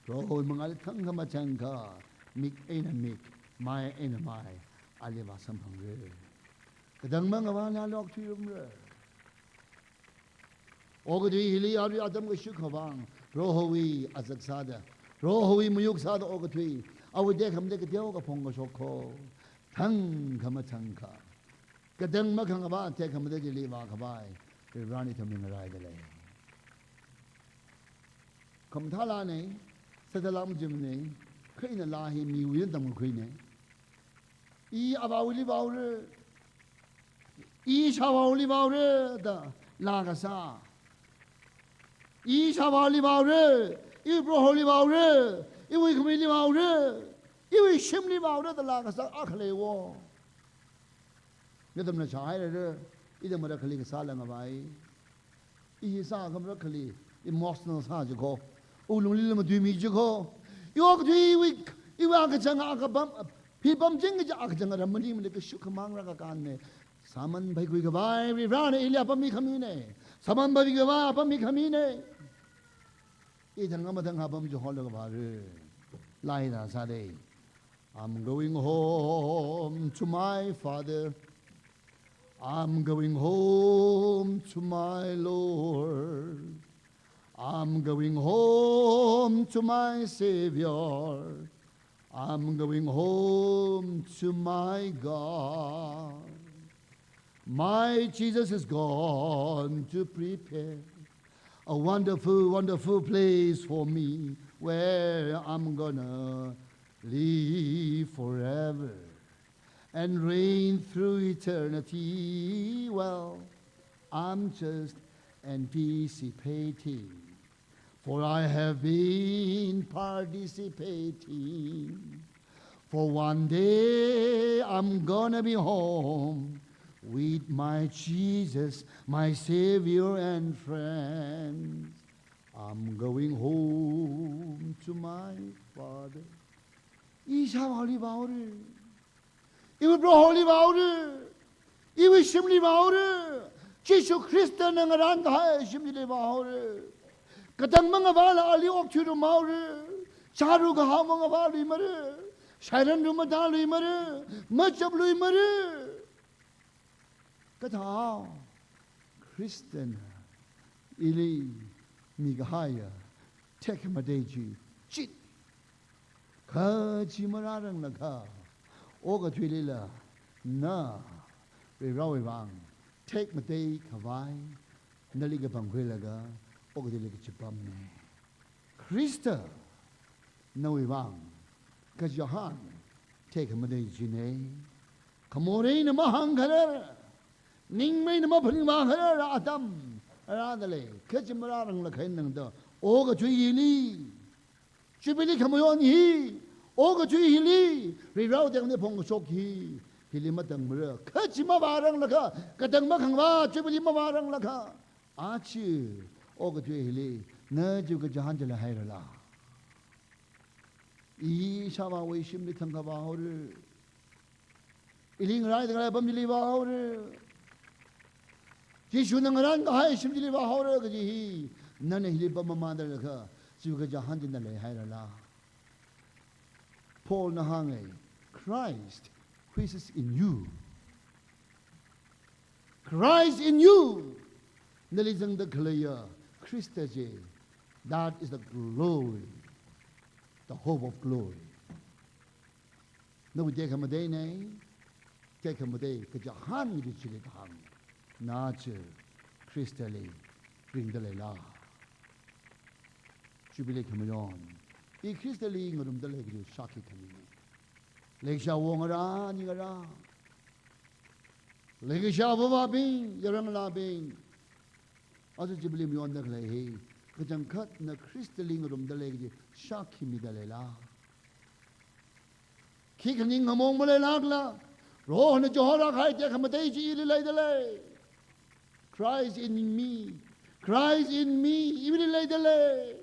เราเมื่อทั้งคำจังก็มิกเอ็นมิกไม่เอ็นไม่อะไรว่าสัมพันธ์เลยก็ดังมั่งว่าน่าลอกที่รุ่มเลยโอ้ก็ดีฮิลีอารีอาดัมก็ชุกขวังโรฮวีอาจักซาดะโรฮวีมุยุกซาดะโอ้ก็ดีเอาไว้เด็กคำเดียวก็เดียวก็พงก็ชกโคทั้งคำจังก็ก็ดังมั่งว่าเด็กคำเดียวจะลีว่าขบายเป็นร้านนี้ทำยังไงได้เลยคำท้าลาเนี่ยสัตว์ลามจิมเนี่ยใครน่ะลาให้มีวิญญาณตั้งคุยเนี่ยอีอาบาวลีบาวเรอีชาวาวลีบาวเรดาลากาซาอีชาวาวลีบาวเรอีโปรโฮลีบาวเรอีวิคมิลีบาวเรอีวิชิมลีบาวเรดาลากาซาอัคเลวเนี่ยทำน่ะชายเลยอีเดมารักลีกซาลังเอาไว้อีซาคำรักลีemotional ซาจุโคอุลุลิลมาดูมีจุโคยกที่อีว่าก็จังอากับบัมพี่บัมจริงก็จะอากับจังอะไรมันนี่มันก็ชุกมังรักกันเนี่ยสามันไปคุยกับไปรีบร้านอิเลียบัมมีขมิ้นเนี่ยสามันไปคุยกับบัมมีขมิ้นเนี่ยอีทั้งนั้นมาทั้งหาบัมจุฮอลกับไปไล่นะซาเดย์ I'm going home to my father I'm going home to my Lord I'm going home to my Savior. I'm going home to my God. My Jesus is gone to prepare a wonderful, wonderful place for me where I'm gonna live forever and reign through eternity. Well, I'm just anticipating, for I have been participating. For one day I'm gonna be home with my Jesus, my Savior and friend. I'm going home to my Father. 이샤마리 바오르, 이거 브로홀리 바오르, 이거 심리 바오르, 지수 크리스토는 란다해 심리 바오르. 그당 mga bala ali okturu 마오르, 자루가 하mga 발이 마르, 사이런 루마 달이 마르, 멋잡루이 마르. 그다 크리스천 일이 미가 하야 테크마데지 짓 가지말 아랑나가 오가 되리라 나 레라웨방 테크마데이 가와이 날리가 방괴라가 오가 되리가 집밤네 크리스터 나웨방 가지한 테크마데지네 가모레이나 마한가라 ning mai nama phani ma khara adam ra dale khachimra rang la khain nang da o ga chui li chibili khamayon hi o ga chui li ri rao dang ne phong sok hi hili ma dang mra khachima ba rang la kha kadang ma khang ba chibili ma ba rang la kha a chi o ga chui li na ju ga jahan jala hai ra la i sha ba wei shim li thang ka ba ho ru iling rai da bam li ba ho ru 지수는 ran 하이 심지리 바 하오르 그지 나네 힐바 마마들 그 주가 자한진들 하이라라 폴 나항에 Christ who is in you Christ in you nelizang the clear Christaje that is the glory the hope of glory no je khamade nei je khamade ka jahan ni chile thang 나츠 크리스탈리 링들레라 주빌레 캐머론 이 크리스탈리 응름들레 그리 샤키 캐미네 렉샤 웡어라 니가라 렉샤 보바빈 여랑라빈 아주 주빌레 미온데클레 그장 컷나 크리스탈리 응름들레 그리 샤키 미달레라 키크닝 ngomongmale락라 로hne johora khaite khamatei ililaidelai Christ in me, Christ in me, even like the lay.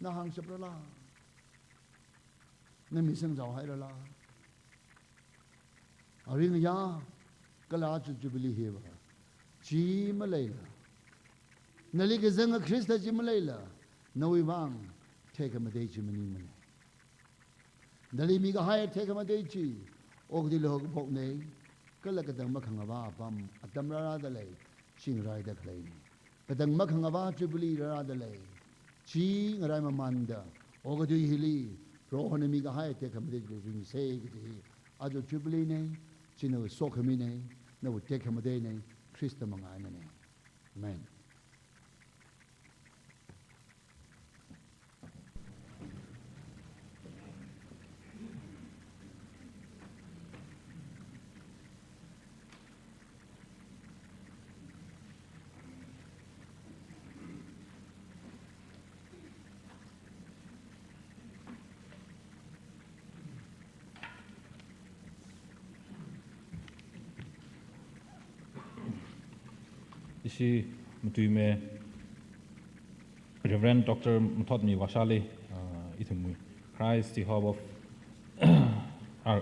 Nahang saprala. Namisang zao hai rala. Aring ya, kalaju jubilee heva. Chi malayla. Naligazanga Christa jimalayla. Nawivang, take a madechi manimane. Nalimiga higher take a madechi. Ogdilog pokne. Kalakadang makangaba pam atamra dalay sing rai da clay kadang makangaba jubilee ra dalay chi ngarai mamanda ogadu hili rohonemi ga hai te kamde ring say gidi ajo jubilee ne chino sokhami ne no te kamde ne Krista mangai ne amen Ishi mutuime Reverend Dr. Muthodmi Washali itumui Christ the hope of our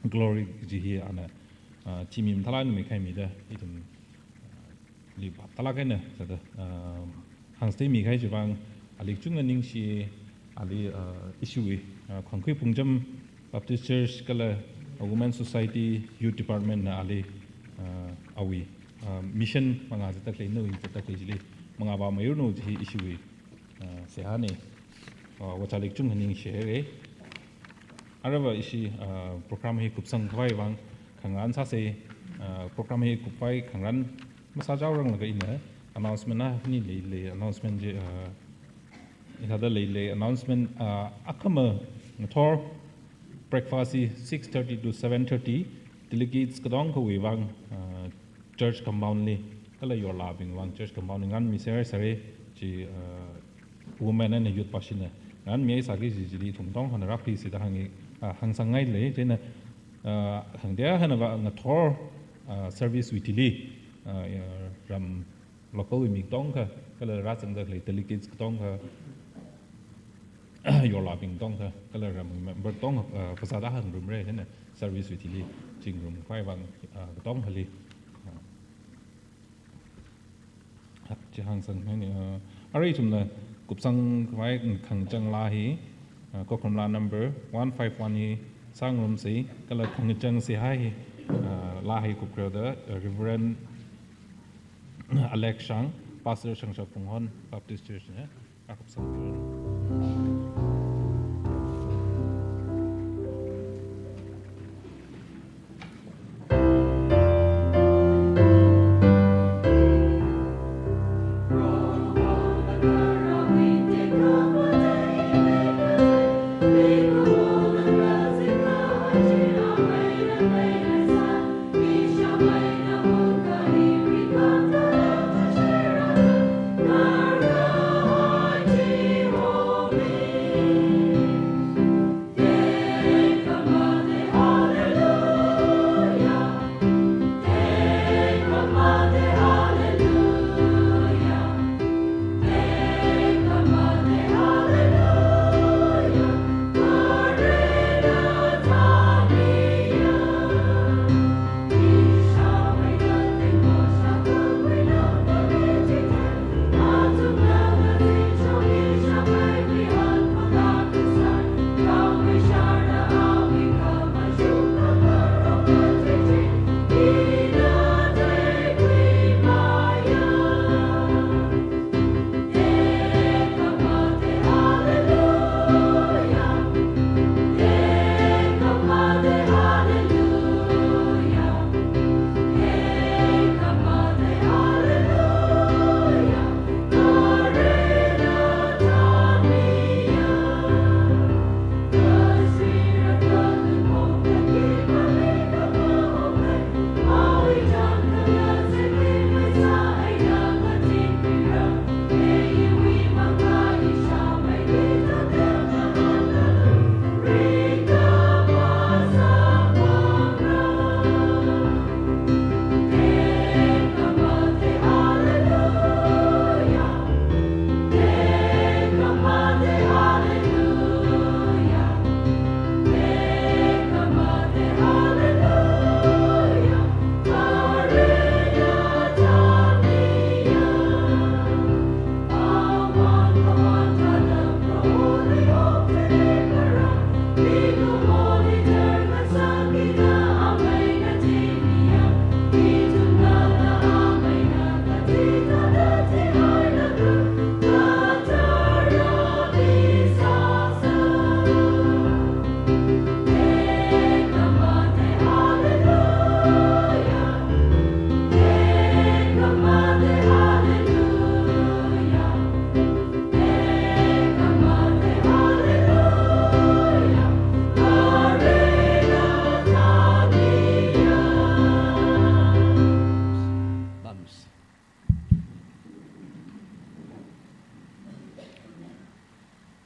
glory jihi ana timim thalai numi khai mi da itum li talakene sada hangste mi khai jibang alik chung ning shi ali issue khongkhui pungjam Baptist Church kala Women's Society Youth Department na ali awi mission manga ta klei no in ta klei jili mengaba mayurno ji isui sehane wachalik chung haning shere araba isi program hi kupsang khwai wang khangan sa se program hi kupai khangran masa jaw rang laga ina announcement na ni le announcement je ihada le announcement akama thor breakfast 6:30 to 7:30 delegates kadong ko wang church compound le kala your labing wang church compound ngan mi sare ji women and youth passion ngan mi sa gi ji thum tong han rakhi si da hangi hang sangai le jena hang dia han wa nga thor service witili ram local mi tong ka kala ra sang da le delegates tong ka your labing tong ka kala ram member tong pasada han room re jena service witili jing room kwai wang tong hali chỉ hàng sang này nè, ở đây chúng ta cục sang cái khang chang la hi, có khung la number 151 hi, sang room si, cái là khang chang si hai, la hi cục rồi đó, Reverend Alex Shang, Pastor Shang Shang Phong Hon, Baptist Church nhé, cục sang.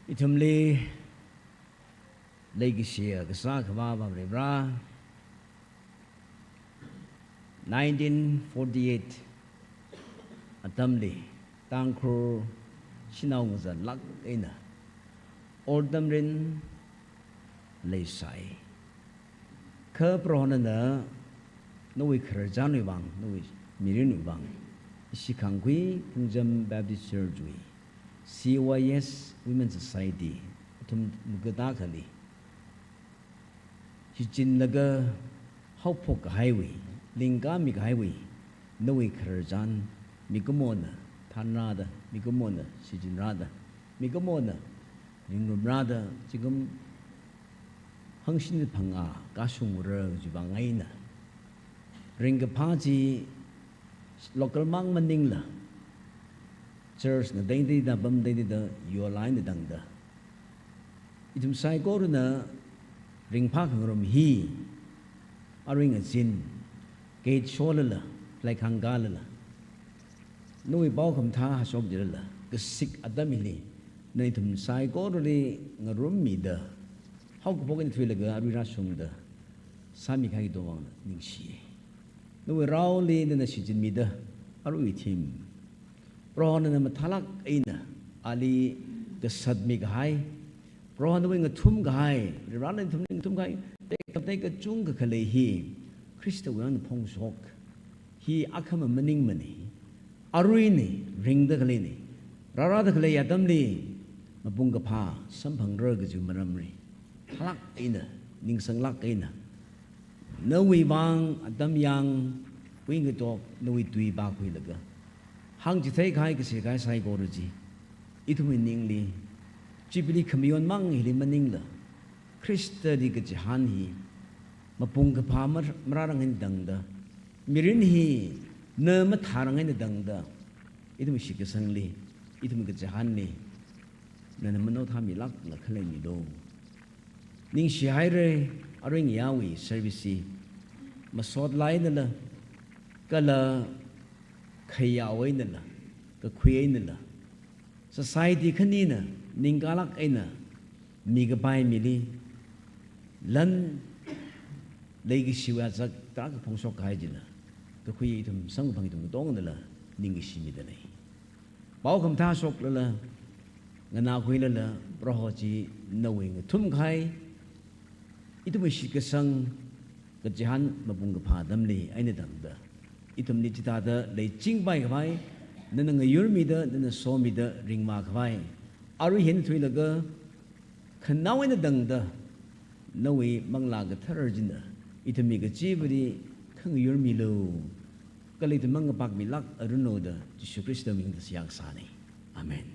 Itumli Legacia Kasa Kababa Rebra 1948 Atamli Tangkur Sinaungzan Lak Ina Ordamrin Lesai Kerprohana Nui Kerjanu Bang Nui Mirinu Bang Shikangui Punjam Baptist Church CYS Women's Society tum mugadakali hichin laga haupok highway lingga mig highway noi kharjan migamona Tanrada, Migamona, Sijinrada, Migamona, Ringrada, Jigum Hangshin Panga, Gasumura, Jubangaina, Ringapaji, local Mang Maningla, Church, the dainty da bum dainty da, your line the dangda. Itum sai go na ring park rum he, a ring a zin, gate sholala, like hangalala. No we bow come ta has objectla, the sick adamili, natum sai go really a room me the. How poking to like a rirasum the Sami Kaido Ningshi. No we rowley in the shijin mida, are with him. Prawn and a matalak ina, Ali the Sadmig high. Prawn doing a tomb guy, running to tomb guy, take a junga kalehi, Christa will pong shock. He akam a manning money. Aruini, ring the kalini. Rara the kalay adamli, Mabunga pa, Sampang rugs you maramri. Halak ina, ning sang lak ina. No we bang, Adam yang, wing a dog, no we do back with the girl. Hang to take high kasi guy psychology. It winningly. Jibili kamiyon mang hilimaningla. Krista di gajihan hi. Mapunga pamar mararang dangda. Mirin hi na matarang dangda. Ito mi shikasangli. Ito mi gajihan ni. Na naman no tami lak na kalay ni do. Ning shihayre aring yawi service. Masod lay nila. Kala kayaway nila. Kakwiyay nila. Society kanina. Ningalak aina migabay mili lan lagi siwa sak tak pongsok kahajina to kui itum sang bang itum dong nala ningi simi dale bau kam ta sok lala ngana kui lala prohoji knowing tum khai itum shi ka sang ka jihan mabung ka phadam li aina dang da itum ni chita da le ching bai khai nana ngayur mi da nana so mi da ring ma khai Ari hin thui laga khanau in the dangda no way manglaga tharjina itami ga jibri khang yur milo kalit manga pak milak aruno da Jesu Christ ming da siang sani amen